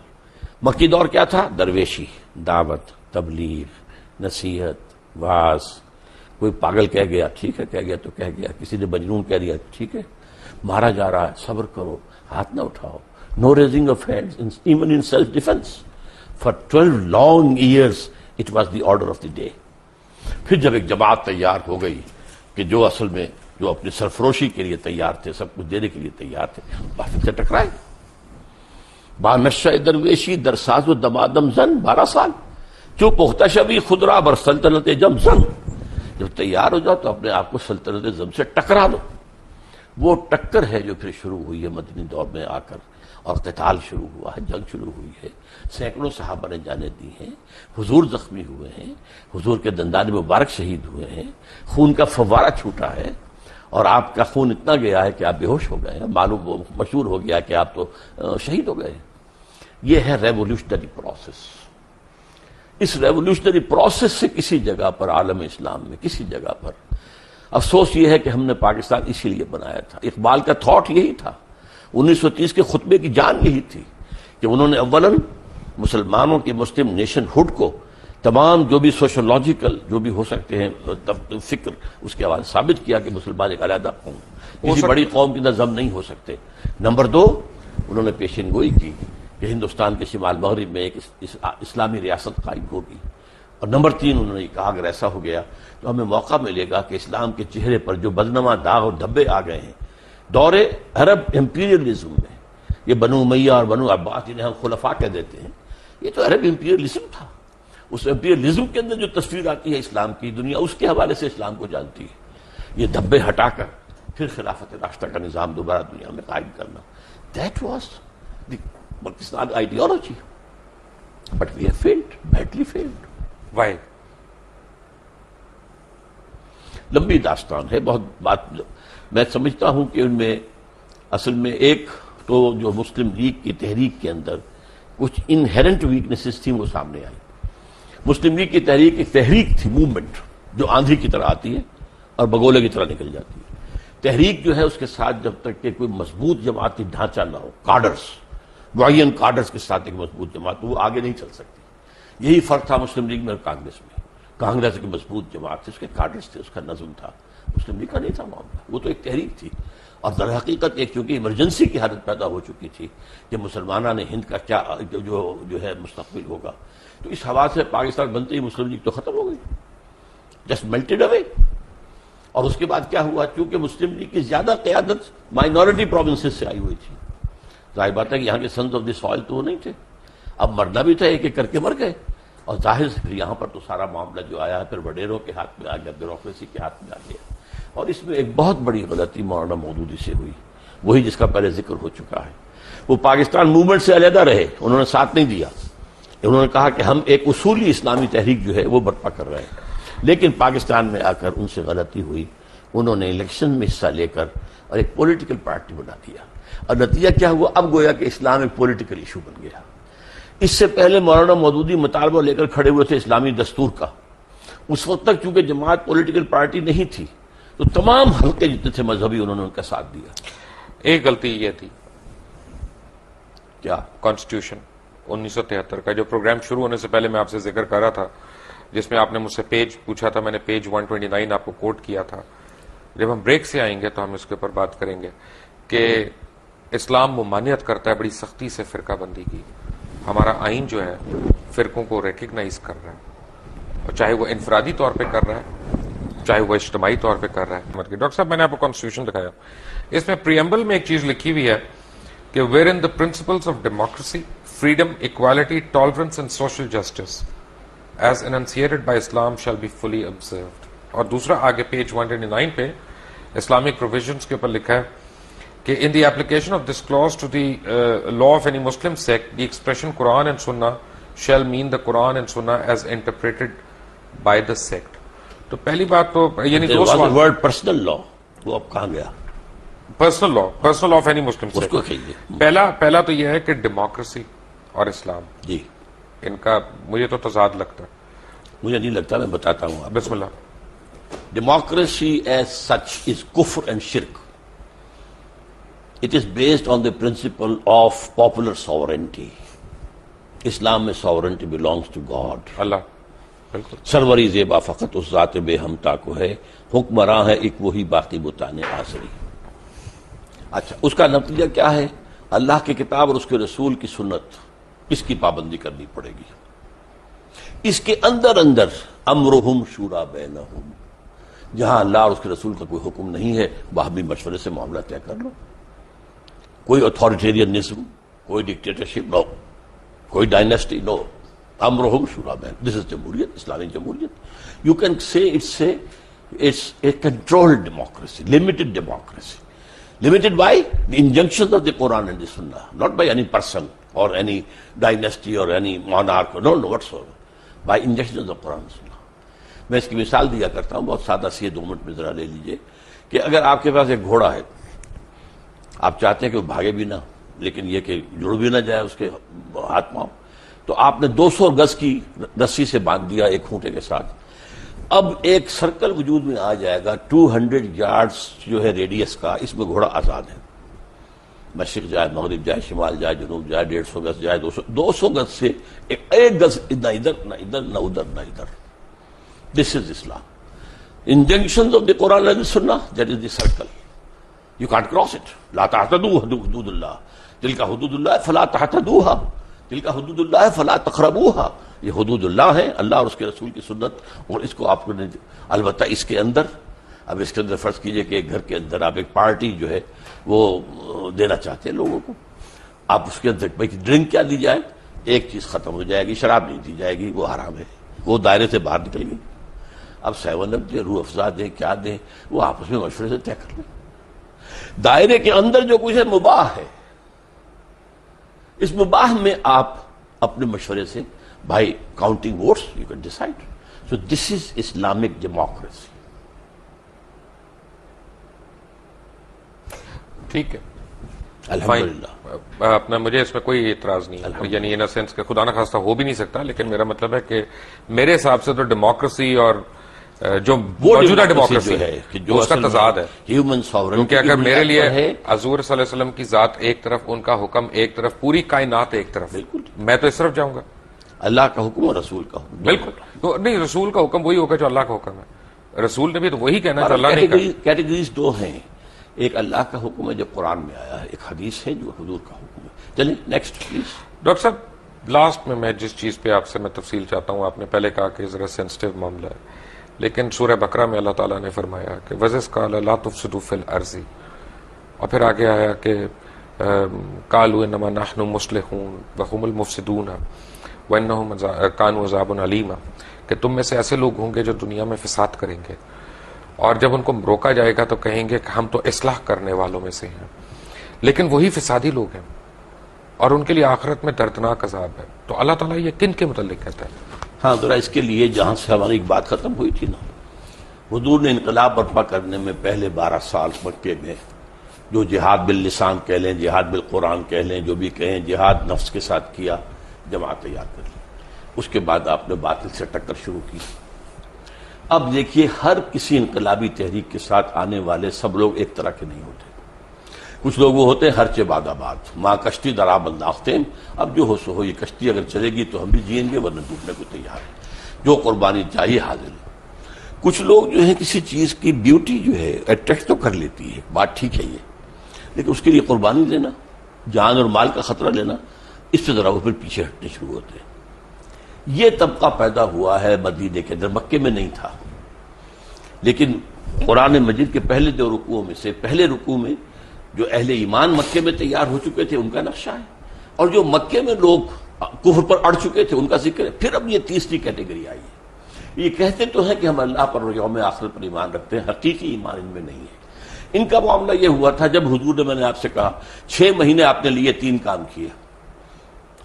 مکی دور کیا تھا؟ درویشی, دعوت, تبلیغ, نصیحت, واز. کوئی پاگل کہہ گیا, ٹھیک ہے کہہ گیا تو کہہ گیا, کسی نے مجنون کہہ دیا, ٹھیک ہے. مارا جا رہا ہے, صبر کرو, ہاتھ نہ اٹھاؤ. No raising of hands, even in self-defense. For 12 long years, it was the order of the day. پھر جب ایک جماعت تیار ہو گئی کہ جو اصل میں جو اپنی سرفروشی کے لیے تیار تھے, سب کچھ دینے کے لیے تیار تھے, باطل سے ٹکرائے. با نشہ درویشی در ساز و دمادم زن, 12 سال. جو پختہ شوی خود را بر سلطنت جم زن. جب تیار ہو جاؤ تو اپنے آپ کو سلطنت زم سے ٹکرا دو. وہ ٹکر ہے جو پھر شروع ہوئی ہے مدنی دور میں آ کر, اور قتال شروع ہوا ہے, جنگ شروع ہوئی ہے. سینکڑوں صحابہ نے جانیں دی ہیں, حضور زخمی ہوئے ہیں, حضور کے دندان مبارک شہید ہوئے ہیں, خون کا فوارہ چھوٹا ہے, اور آپ کا خون اتنا گیا ہے کہ آپ بے ہوش ہو گئے ہیں, معلوم مشہور ہو گیا کہ آپ تو شہید ہو گئے ہیں. یہ ہے ریولیوشنری پروسیس. اس ریولیوشنری پروسیس سے کسی جگہ پر عالم اسلام میں کسی جگہ پر افسوس یہ ہے کہ ہم نے پاکستان اسی لیے بنایا تھا. اقبال کا تھاٹ یہی تھا, 1930 کے خطبے کی جان یہی تھی کہ انہوں نے اولاً مسلمانوں کی مسلم نیشن ہوڈ کو تمام جو بھی سوشولوجیکل جو بھی ہو سکتے ہیں فکر, اس کے حوالے ثابت کیا کہ مسلمان ایک علیحدہ قوم, کسی بڑی قوم کی نظم نہیں ہو سکتے. نمبر 2, انہوں نے پیشین گوئی کی کہ ہندوستان کے شمال مغرب میں ایک اسلامی ریاست قائم ہوگی. اور نمبر 3, انہوں نے کہا اگر ایسا ہو گیا تو ہمیں موقع ملے گا کہ اسلام کے چہرے پر جو بدنما داغ اور دھبے آ گئے ہیں دور عرب امپیریلزم میں, یہ بنو امیہ اور بنو عباس جنہیں ہم خلفاء کہہ دیتے ہیں, یہ تو عرب امپیریلزم تھا. اس امپیریلزم کے اندر جو تصویر آتی ہے اسلام کی, دنیا اس کے حوالے سے اسلام کو جانتی ہے. یہ دھبے ہٹا کر پھر خلافت راشدہ کا نظام دوبارہ دنیا میں قائم کرنا, that was the Pakistan ideology. But we have failed, badly failed. Why? لمبی داستان ہے, بہت بات. میں سمجھتا ہوں کہ ان میں اصل میں ایک تو جو مسلم لیگ کی تحریک کے اندر کچھ انہیرنٹ ویکنیسز تھیں وہ سامنے آئی. مسلم لیگ کی تحریک ایک تحریک تھی, موومنٹ جو آندھی کی طرح آتی ہے اور بگولے کی طرح نکل جاتی ہے. تحریک جو ہے اس کے ساتھ جب تک کہ کوئی مضبوط جماعتی ڈھانچہ نہ ہو, کارڈرز, معین کارڈرز کے ساتھ ایک مضبوط جماعت, وہ آگے نہیں چل سکتی. یہی فرق تھا مسلم لیگ میں اور کانگریس میں. کانگریس کی مضبوط جماعت تھی, اس کے کارڈرز تھے, اس کا نظم تھا. مسلم لیگ کا نہیں تھا معاملہ, وہ تو ایک تحریک تھی. اور در حقیقت ایک چونکہ ایمرجنسی کی حالت پیدا ہو چکی تھی کہ مسلمانوں نے ہند کا کیا جو ہے مستقبل ہوگا, تو اس حوالے سے پاکستان بنتے ہی مسلم لیگ تو ختم ہو گئی, جسٹ میلٹڈ اوے. اور اس کے بعد کیا ہوا؟ چونکہ مسلم لیگ کی زیادہ قیادت مائنورٹی پروونسز سے آئی ہوئی تھی، ظاہر بات ہے کہ یہاں کے سنز آف دی سوائل تو وہ نہیں تھے، اب مرنا بھی تھا، ایک ایک کر کے مر گئے، اور ظاہر سے پھر یہاں پر تو سارا معاملہ جو آیا ہے پھر وڈیروں کے ہاتھ میں آ گیا، بیوروکریسی کے ہاتھ میں آ گیا، اور اس میں ایک بہت بڑی غلطی مولانا مودودی سے ہوئی، وہی جس کا پہلے ذکر ہو چکا ہے۔ وہ پاکستان موومنٹ سے علیحدہ رہے، انہوں نے ساتھ نہیں دیا، انہوں نے کہا کہ ہم ایک اصولی اسلامی تحریک جو ہے وہ برپا کر رہے ہیں، لیکن پاکستان میں آ کر ان سے غلطی ہوئی، انہوں نے الیکشن میں حصہ لے کر اور ایک پولیٹیکل پارٹی بنا دیا، اور نتیجہ کیا ہوا؟ اب گویا کہ اسلام ایک پولیٹیکل ایشو بن گیا۔ اس سے پہلے مولانا مودودی مطالبہ لے کر کھڑے ہوئے تھے اسلامی دستور کا، اس وقت تک چونکہ جماعت پولیٹیکل پارٹی نہیں تھی تو تمام حلقے جتنے تھے مذہبی انہوں نے ان کا ساتھ دیا۔ ایک غلطی یہ تھی، کیا؟ کانسٹیٹیوشن 1973 کا جو پروگرام شروع ہونے سے پہلے میں آپ سے ذکر کر رہا تھا، جس میں آپ نے مجھ سے پیج پوچھا تھا، میں نے پیج 129 آپ کو کوٹ کیا تھا۔ جب ہم بریک سے آئیں گے تو ہم اس کے اوپر بات کریں گے کہ اسلام ممانعت کرتا ہے بڑی سختی سے فرقہ بندی کی، ہمارا آئین جو ہے فرقوں کو ریکگنائز کر رہا ہے، اور چاہے وہ انفرادی طور پہ کر رہا ہے چاہے وہ اجتماعی طور پہ کر رہا ہے۔ ڈاکٹر صاحب میں نے آپ کو کانسٹیٹیوشن دکھایا، اس میں پریمبل میں ایک چیز لکھی ہوئی ہے کہ wherein the principles of democracy, freedom, equality, tolerance and social justice as enunciated by Islam shall be fully observed۔ اور دوسرا آگے پیج 129 پہ اسلامک پروویژنس کے اوپر لکھا ہے کہ in the application of this clause to the law of any Muslim sect, the expression Quran and Sunnah shall mean the Quran and Sunnah as interpreted by the sect۔ تو پہلی بات تو یعنی دو سوال، ورڈ پرسنل لا وہ اب کہاں گیا؟ Personal law of any Muslim اس کو کہیے۔ پہلا تو یہ ہے کہ ڈیموکریسی اور اسلام جی ان کا مجھے تو تضاد لگتا ہے۔ مجھے نہیں لگتا، میں بتاتا ہوں آپ۔ بسم اللہ۔ Democracy as such is kufr and shirk. It is based on the principle of popular sovereignty. Islam میں sovereignty belongs to God. اللہ بالکل سروری زیبا فقط اس ذات بے ہمتا کو ہے، حکمراں ہے ایک وہی باقی بتانے آسری۔ اچھا، اس کا نتیجہ کیا ہے؟ اللہ کی کتاب اور اس کے رسول کی سنت، اس کی پابندی کرنی پڑے گی۔ اس کے اندر امرہم شورا بینہم، جہاں اللہ اور اس کے رسول کا کوئی حکم نہیں ہے وہاں بھی مشورے سے معاملہ طے کر لو۔ کوئی اتھارٹیرینزم، کوئی ڈکٹیٹرشپ نو، کوئی ڈائنیسٹی نو، امرہم شورا بین۔ دس از جمہوریت، اسلامی جمہوریت۔ You can say it's a controlled democracy, limited democracy. Limited by the injunctions of the Quran and the Sunnah, not by any person or any dynasty or any monarch, no whatsoever, by injunctions of Quran and Sunnah۔ میں اس کی مثال دیا کرتا ہوں، بہت سادہ سی ہے، 2 minute میں ذرا لے لیجئے کہ اگر آپ کے پاس ایک گھوڑا ہے، آپ چاہتے ہیں کہ وہ بھاگے بھی نہ لیکن یہ کہ جڑ بھی نہ جائے اس کے ہاتھ پاؤں، تو آپ نے 200 گز کی رسی سے باندھ دیا ایک کھونٹے کے ساتھ۔ اب ایک سرکل وجود میں آ جائے گا 200 یارڈز جو ہے ریڈیس کا، اس میں گھوڑا آزاد ہے، مشرق جائے، مغرب جائے، شمال جائے، جنوب جائے، 150 گز جائے، 200 گز سے ایک گز نہ ادھر نہ ادھر نہ ادھر نہ ادھر۔ This is Islam. Injunctions of the Quran and sunnah, that is the circle, you can't cross it. لا تعتدوا حدود اللہ، تلک حدود اللہ فلا تعتدوها، تلک حدود اللہ فلا تقربوها۔ یہ حدود اللہ ہے، اللہ اور اس کے رسول کی سنت، اور اس کو آپ نے البتہ اس کے اندر، اب اس کے اندر فرض کیجئے کہ ایک گھر کے اندر آپ ایک پارٹی جو ہے وہ دینا چاہتے ہیں لوگوں کو، آپ اس کے اندر بھائی ڈرنک کیا دی جائے، ایک چیز ختم ہو جائے گی، شراب نہیں دی جائے گی، وہ حرام ہے، وہ دائرے سے باہر نکل گئی۔ اب 7 اپ دیں، روح افزا دیں، کیا دیں، وہ آپس میں مشورے سے طے کر لیں۔ دائرے کے اندر جو کچھ ہے مباح ہے، اس مباح میں آپ اپنے مشورے سے بھائی counting votes you can decide. So this is Islamic democracy. ٹھیک ہے، الحمدللہ۔ اپنا مجھے اس میں کوئی اعتراض نہیں ہے، یعنی ان سینس کہ خدا نخواستہ ہو بھی نہیں سکتا، لیکن میرا مطلب ہے کہ میرے حساب سے تو ڈیموکریسی اور جو موجودہ ڈیموکریسی ہے اس کا تضاد ہے، ہیومن ساورنٹی، کیونکہ اگر میرے لیے حضور صلی اللہ علیہ وسلم کی ذات ایک طرف، ان کا حکم ایک طرف، پوری کائنات ایک طرف، میں تو اس طرف جاؤں گا۔ اللہ کا حکم اور رسول کا حکم، بالکل تو نہیں، رسول کا حکم وہی ہوگا جو اللہ کا حکم ہے، رسول نے بھی تو وہی کہنا ہے جو اللہ نے کہا۔ کیٹیگریز 2 ہیں، ایک اللہ کا حکم ہے جو قرآن میں آیا ہے، ایک حدیث ہے جو حضور کا حکم ہے۔ چلیں نیکسٹ پلیز۔ ڈاکٹر صاحب لاسٹ میں جس چیز پہ آپ سے میں تفصیل چاہتا ہوں، آپ نے پہلے کہا کہ ذرا سینسٹیو معاملہ ہے، لیکن سورہ بقرہ میں اللہ تعالیٰ نے فرمایا کہ وَإِذْ قَالَ لَا تُفْسِدُوا فِي الْأَرْضِ، اور پھر آگے آیا کہ قَالُوا إِنَّمَا نَحْنُ مُصْلِحُونَ وَهُمُ الْمُفْسِدُونَ وَإِنَّهُمْ كَانُوا عَذَابٌ أَلِيمًا، کہ تم میں سے ایسے لوگ ہوں گے جو دنیا میں فساد کریں گے، اور جب ان کو روکا جائے گا تو کہیں گے کہ ہم تو اصلاح کرنے والوں میں سے ہیں، لیکن وہی فسادی لوگ ہیں اور ان کے لیے آخرت میں دردناک عذاب ہے۔ تو اللہ تعالیٰ یہ کن کے متعلق کہتا ہے؟ ہاں ذرا اس کے لیے جہاں سے ہماری ایک بات ختم ہوئی تھی نا، حضور نے انقلاب برپا کرنے میں پہلے 12 سال مکے میں جو جہاد باللسان کہہ لیں، جہاد بالقرآن کہہ لیں، جو بھی کہیں، جہاد نفس کے ساتھ کیا، جماعت تیار کر لی، اس کے بعد آپ نے باطل سے ٹکر شروع کی۔ اب دیکھیے ہر کسی انقلابی تحریک کے ساتھ آنے والے سب لوگ ایک طرح کے نہیں ہوتے، کچھ لوگ وہ ہوتے ہیں ہر چہ باد آباد، ماں کشتی درا بنداختین، اب جو ہو سو ہو، یہ کشتی اگر چلے گی تو ہم بھی جئیں گے ورنہ ڈوبنے کو تیار ہیں، جو قربانی چاہیے حاضر ہیں۔ کچھ لوگ جو ہیں کسی چیز کی بیوٹی جو ہے اٹریکٹ تو کر لیتی ہے، بات ٹھیک ہے یہ، لیکن اس کے لیے قربانی دینا، جان اور مال کا خطرہ لینا، اس سے ذرا وہ پھر پیچھے ہٹنے شروع ہوتے ہیں۔ یہ طبقہ پیدا ہوا ہے مدینے کے اندر، مکے میں نہیں تھا، لیکن قرآن مجید کے پہلے 2 رکوعوں میں سے پہلے رکوع میں جو اہل ایمان مکے میں تیار ہو چکے تھے ان کا نقشہ ہے، اور جو مکے میں لوگ کفر پر اڑ چکے تھے ان کا ذکر ہے۔ پھر اب یہ تیسری کیٹیگری آئی ہے، یہ کہتے تو ہیں کہ ہم اللہ پر اور یوم آخر پر ایمان رکھتے ہیں، حقیقی ایمان ان میں نہیں ہے۔ ان کا معاملہ یہ ہوا تھا جب حضور نے، میں نے آپ سے کہا 6 مہینے آپ نے لیے 3 کام کیے،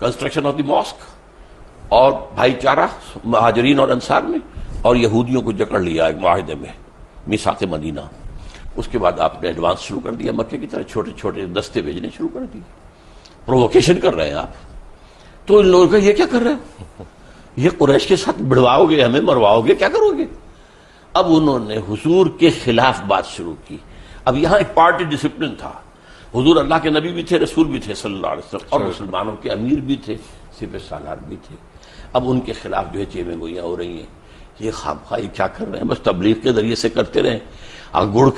کنسٹرکشن آف دی ماسک، اور بھائی چارہ مہاجرین اور انصار میں، اور یہودیوں کو جکڑ لیا ایک معاہدے میں، میثاق مدینہ۔ اس کے بعد آپ نے ایڈوانس شروع کر دیا مکے کی طرح، چھوٹے چھوٹے دستے بھیجنے شروع کر دیے، پرووکیشن کر رہے ہیں آپ۔ تو ان لوگوں کا یہ کیا کر رہے ہو، یہ قریش کے ساتھ بڑھواؤ گے، ہمیں مرواؤ گے، کیا کرو گے؟ اب انہوں نے حضور کے خلاف بات شروع کی۔ اب یہاں ایک پارٹی ڈسپلن تھا، حضور اللہ کے نبی بھی تھے، رسول بھی تھے صلی اللہ علیہ وسلم، اور مسلمانوں کے امیر بھی تھے، سپہ سالار بھی تھے۔ اب ان کے خلاف جو ہے چیمیں گوئیاں ہو رہی ہیں، یہ خامخواہ یہ کیا کر رہے ہیں، بس تبلیغ کے ذریعے سے کرتے رہیں، گڑ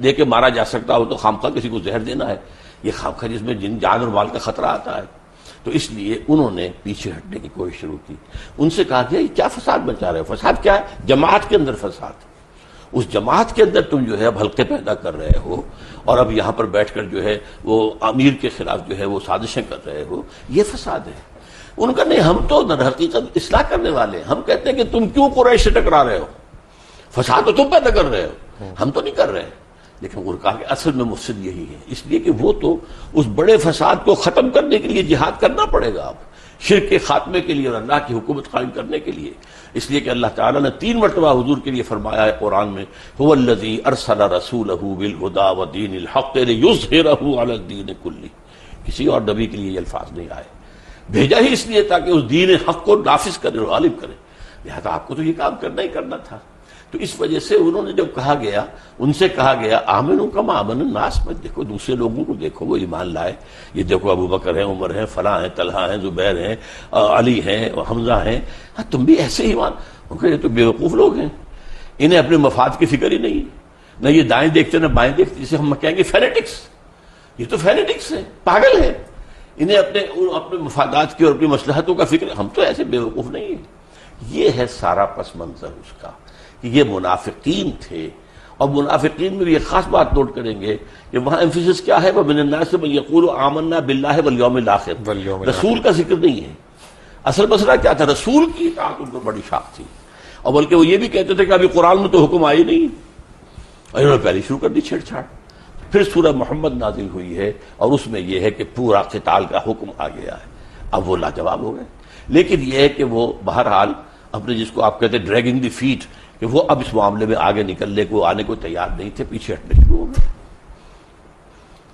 دے کے مارا جا سکتا ہو تو خامخواہ کسی کو زہر دینا ہے، یہ خامخواہ جس میں جان اور مال کا خطرہ آتا ہے۔ تو اس لیے انہوں نے پیچھے ہٹنے کی کوشش شروع کی۔ ان سے کہا گیا یہ کیا فساد مچا رہے ہو؟ فساد کیا ہے؟ جماعت کے اندر فساد، اس جماعت کے اندر تم جو ہے اب حلقے پیدا کر رہے ہو، اور اب یہاں پر بیٹھ کر جو ہے وہ امیر کے خلاف جو ہے وہ سازشیں کر رہے ہو، یہ فساد ہے۔ ان کا نہیں، ہم تو در حقیقت اصلاح کرنے والے ہیں، ہم کہتے ہیں کہ تم کیوں قریش سے ٹکرا رہے ہو، فساد تو تم پیدا کر رہے ہو، ہم تو نہیں کر رہے۔ لیکن انہوں نے کہا کہ اصل میں مفسد یہی ہے، اس لیے کہ وہ تو اس بڑے فساد کو ختم کرنے کے لیے جہاد کرنا پڑے گا اب، شرک کے خاتمے کے لیے اور اللہ کی حکومت قائم کرنے کے لیے۔ اس لیے کہ اللہ تعالیٰ نے 3 مرتبہ حضور کے لیے فرمایا ہے قرآن میں، هو الذی ارسل رسولہ بالہدی ودین الحق لیظہرہ علی الدین کلہ، کسی اور نبی کے لیے یہ الفاظ نہیں آئے، بھیجا ہی اس لیے تاکہ اس دین حق کو نافذ کرے اور غالب کرے، لہذا آپ کو تو یہ کام کرنا ہی کرنا تھا۔ تو اس وجہ سے انہوں نے جب کہا گیا، ان سے کہا گیا آمنوا کما آمن الناس، مت دیکھو دوسرے لوگوں کو، دیکھو وہ ایمان لائے، یہ دیکھو ابو بکر ہیں، عمر ہیں، فلاں ہیں، طلحہ ہیں، زبیر ہیں، علی ہیں، حمزہ ہیں، ہاں تم بھی ایسے ہی ایمان۔ ان کو یہ تو بیوقوف لوگ ہیں، انہیں اپنے مفاد کی فکر ہی نہیں ہے، نہ یہ دائیں دیکھتے نہ بائیں دیکھتے، جسے ہم کہیں گے فینیٹکس، یہ تو فینیٹکس ہیں، پاگل ہیں، انہیں اپنے مفادات کی اور اپنی مصلحتوں کا فکر، ہم تو ایسے بیوقوف نہیں ہیں۔ یہ ہے سارا پس منظر اس کا، کہ یہ منافقین تھے۔ اور منافقین میں بھی ایک خاص بات نوٹ کریں گے کہ وہاں ایمفیسس کیا ہے، وَمِنَ النَّاسِ مَن يَقُولُ آمَنَّا بِاللَّهِ وَالْيَوْمِ الْآخِرِ، رسول کا ذکر نہیں ہے۔ اصل مسئلہ کیا تھا، رسول کی اطاعت ان کو بڑی شاق تھی، اور بلکہ وہ یہ بھی کہتے تھے کہ ابھی قرآن میں تو حکم آئی نہیں، اور انہوں نے پہلے شروع کر دی چھیڑ چھاڑ۔ پھر سورہ محمد نازل ہوئی ہے اور اس میں یہ ہے کہ پورا قتال کا حکم آ گیا ہے، اب وہ لاجواب ہو گئے۔ لیکن یہ ہے کہ وہ بہرحال اپنے جس کو آپ کہتے ہیں ڈریگنگ دی فیٹ، کہ وہ اب اس معاملے میں آگے نکلنے کو آنے کو تیار نہیں تھے، پیچھے ہٹنے شروع ہو گئے۔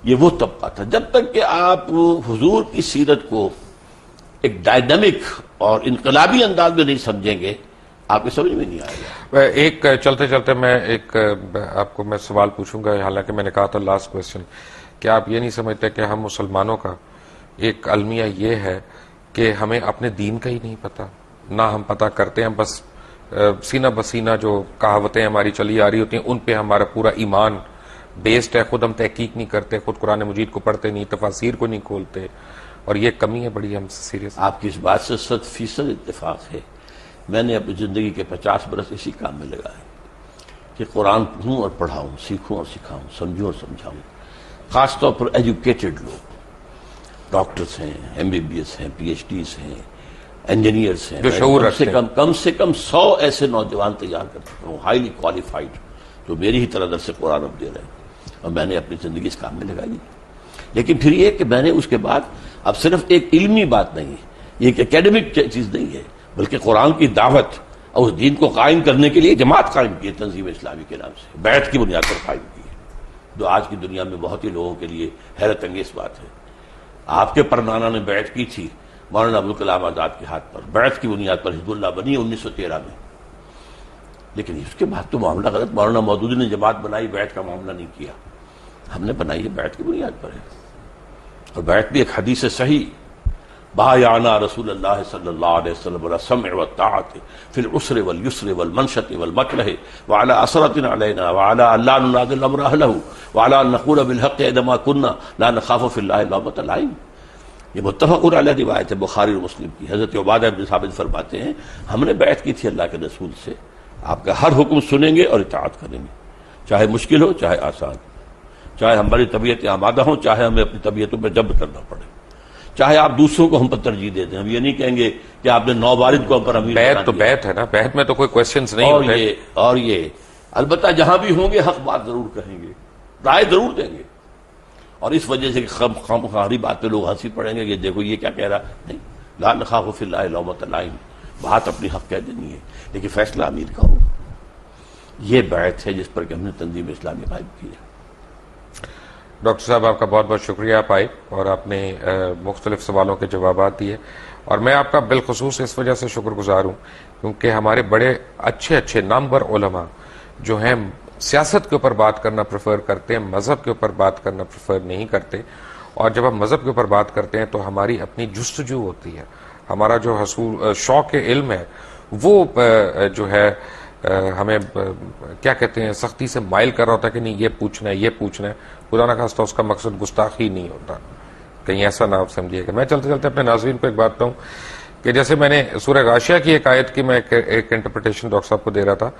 یہ وہ طبقہ تھا۔ جب تک کہ آپ حضور کی سیرت کو ایک ڈائنامک اور انقلابی انداز میں نہیں سمجھیں گے، آپ کی سمجھ میں نہیں آئے گا۔ ایک چلتے چلتے میں ایک آپ کو میں سوال پوچھوں گا، حالانکہ میں نے کہا تھا لاسٹ کویسچن، کیا آپ یہ نہیں سمجھتے کہ ہم مسلمانوں کا ایک المیہ یہ ہے کہ ہمیں اپنے دین کا ہی نہیں پتا، نہ ہم پتا کرتے ہیں، بس سینہ بسینہ جو کہاوتیں ہماری چلی آ رہی ہوتی ہیں ان پہ ہمارا پورا ایمان بیسڈ ہے، خود ہم تحقیق نہیں کرتے، خود قرآن مجید کو پڑھتے نہیں، تفاسیر کو نہیں کھولتے، اور یہ کمی ہے بڑی ہم سیریس۔ آپ کی اس بات سے 100% اتفاق ہے۔ میں نے اپنی زندگی کے 50 برس اسی کام میں لگائے۔ کہ قرآن پڑھوں اور پڑھاؤں، سیکھوں اور سکھاؤں، سمجھوں اور سمجھاؤں. خاص طور پر ایجوکیٹڈ لوگ، ڈاکٹرز ہیں، ایم بی بی ایس ہیں، پی ایچ ڈیز ہیں، انجینئرز ہیں، جو شعور رکھتے ہیں. کم سے کم 100 ایسے نوجوان تیار کر چکا ہوں، ہائیلی کوالیفائڈ، جو میری ہی طرح درس قرآن اب دے رہے ہیں، اور میں نے اپنی زندگی اس کام میں لگائی. لیکن پھر یہ کہ میں نے اس کے بعد اب صرف ایک علمی بات نہیں ہے، یہ ایک اکیڈمک چیز نہیں ہے، بلکہ قرآن کی دعوت اور اس دین کو قائم کرنے کے لیے جماعت قائم کی ہے تنظیم اسلامی کے نام سے، بیعت کی بنیاد پر قائم کی ہے، جو آج کی دنیا میں بہت ہی لوگوں کے لیے حیرت انگیز بات ہے. آپ کے پرنانا نے بیعت کی تھی مولانا ابوالکلام آزاد کے ہاتھ پر، بیعت کی بنیاد پر حزب اللہ بنی 1913 میں. لیکن اس کے بعد تو معاملہ غلط. مولانا مودودی نے جماعت بنائی، بیعت کا معاملہ نہیں کیا. ہم نے بنائی ہے بیعت کی بنیاد پر ہے، اور بیعت بھی ایک حدیث صحیح، بایعنا رسول اللہ صلی اللہ علیہ وسلم علی السمع والطاعۃ فی العسر والیسر والمنشط والمکرہ وعلی اثرۃ علینا وعلی الا ننازع الامر اہلہ وعلی ان نقول بالحق عندما كنا لا نخاف فی اللہ لومۃ لائم. یہ متفق علیہ روایت ہے بخاری اور مسلم کی. حضرت عبادہ بن ثابت فرماتے ہیں ہم نے بیعت کی تھی اللہ کے رسول سے، آپ کا ہر حکم سنیں گے اور اطاعت کریں گے، چاہے مشکل ہو چاہے آسان، چاہے ہماری طبیعتیں آمادہ ہوں چاہے ہمیں اپنی طبیعتوں پہ جبر کرنا پڑے، چاہے آپ دوسروں کو ہم پر ترجیح دے دیں. ہم یہ نہیں کہیں گے کہ آپ نے نوبارد کو ہم پر امیر بیعت بنا تو دیا. بیعت ہے نا، بیعت میں تو کوئی کوشچنز نہیں ہوتے. اور یہ البتہ جہاں بھی ہوں گے حق بات ضرور کہیں گے، رائے ضرور دیں گے. اور اس وجہ سے خامخواہی بات پہ لوگ ہنسی پڑیں گے کہ دیکھو یہ کیا کہہ رہا. نہیں، لا نخاف فی اللہ لومۃ لائم، بات اپنی حق کہہ دینی ہے، لیکن فیصلہ امیر کا ہوگا. یہ بیعت ہے جس پر کہ ہم نے تنظیم اسلامی قائم کی ہے. ڈاکٹر صاحب آپ کا بہت بہت شکریہ، آپ آئے اور آپ نے مختلف سوالوں کے جوابات دیے، اور میں آپ کا بالخصوص اس وجہ سے شکر گزار ہوں کیونکہ ہمارے بڑے اچھے نامور علماء جو ہیں سیاست کے اوپر بات کرنا پریفر کرتے ہیں، مذہب کے اوپر بات کرنا پریفر نہیں کرتے. اور جب ہم مذہب کے اوپر بات کرتے ہیں تو ہماری اپنی جستجو ہوتی ہے، ہمارا جو حصول شوق علم ہے وہ جو ہے ہمیں کیا کہتے ہیں سختی سے مائل کر رہا ہوتا ہے کہ نہیں یہ پوچھنا ہے یہ پوچھنا ہے. خدا نہ خواستہ اس کا مقصد گستاخی نہیں ہوتا، کہیں ایسا نہ آپ سمجھیے کہ. میں چلتے چلتے اپنے ناظرین کو ایک بات کہوں کہ جیسے میں نے سورہ غاشیہ کی ایک آیت کی میں ایک انٹرپریٹیشن ڈاکٹر صاحب کو دے رہا تھا،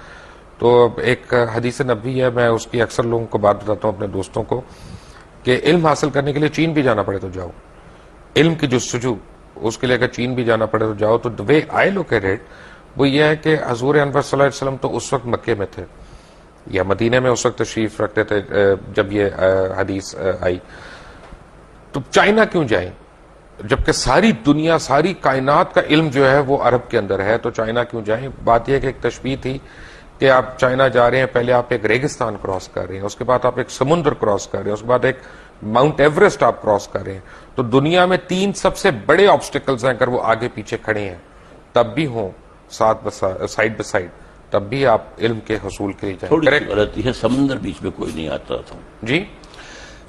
تو ایک حدیث نبوی ہے، میں اس کی اکثر لوگوں کو بات بتاتا ہوں اپنے دوستوں کو کہ علم حاصل کرنے کے لیے چین بھی جانا پڑے تو جاؤ، علم کی جستجو اس کے لیے اگر چین بھی جانا پڑے تو جاؤ. تو وے آئی لک ایٹ اٹ وہ یہ ہے کہ حضور انور صلی اللہ علیہ وسلم تو اس وقت مکے میں تھے یا مدینے میں اس وقت تشریف رکھتے تھے جب یہ حدیث آئی. تو چائنا کیوں جائیں جبکہ ساری دنیا ساری کائنات کا علم جو ہے وہ عرب کے اندر ہے؟ تو چائنا کیوں جائیں؟ بات یہ ہے کہ ایک تشبیہ تھی کہ آپ چائنا جا رہے ہیں، پہلے آپ ایک ریگستان کراس کر رہے ہیں، اس کے بعد آپ ایک سمندر کراس کر رہے ہیں، اس کے بعد ایک ماؤنٹ ایوریسٹ آپ کراس کر رہے ہیں. تو دنیا میں 3 سب سے بڑے آبسٹیکلز ہیں، اگر وہ آگے پیچھے کھڑے ہیں تب بھی ہوں سائڈ بائی سائڈ تب بھی آپ علم کے حصول کے لیے جائیں. تھوڑی سی غلطی ہے، سمندر بیچ میں کوئی نہیں آتا تھا. جی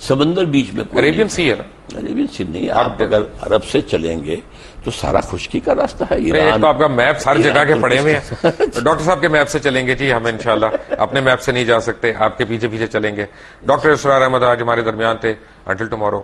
سمندر بیچ میں کوئی عربین سی ہے نا، عربین سی نہیں. آپ اگر عرب سے چلیں گے تو سارا خشکی کا راستہ ہے. ایک تو آپ کا میپ ہر جگہ کے پڑے ہوئے ہیں. ڈاکٹر صاحب کے میپ سے چلیں گے جی ہم انشاءاللہ، اپنے میپ سے نہیں جا سکتے، آپ کے پیچھے پیچھے چلیں گے. ڈاکٹر اسرار احمد آج ہمارے درمیان تھے. Until tomorrow.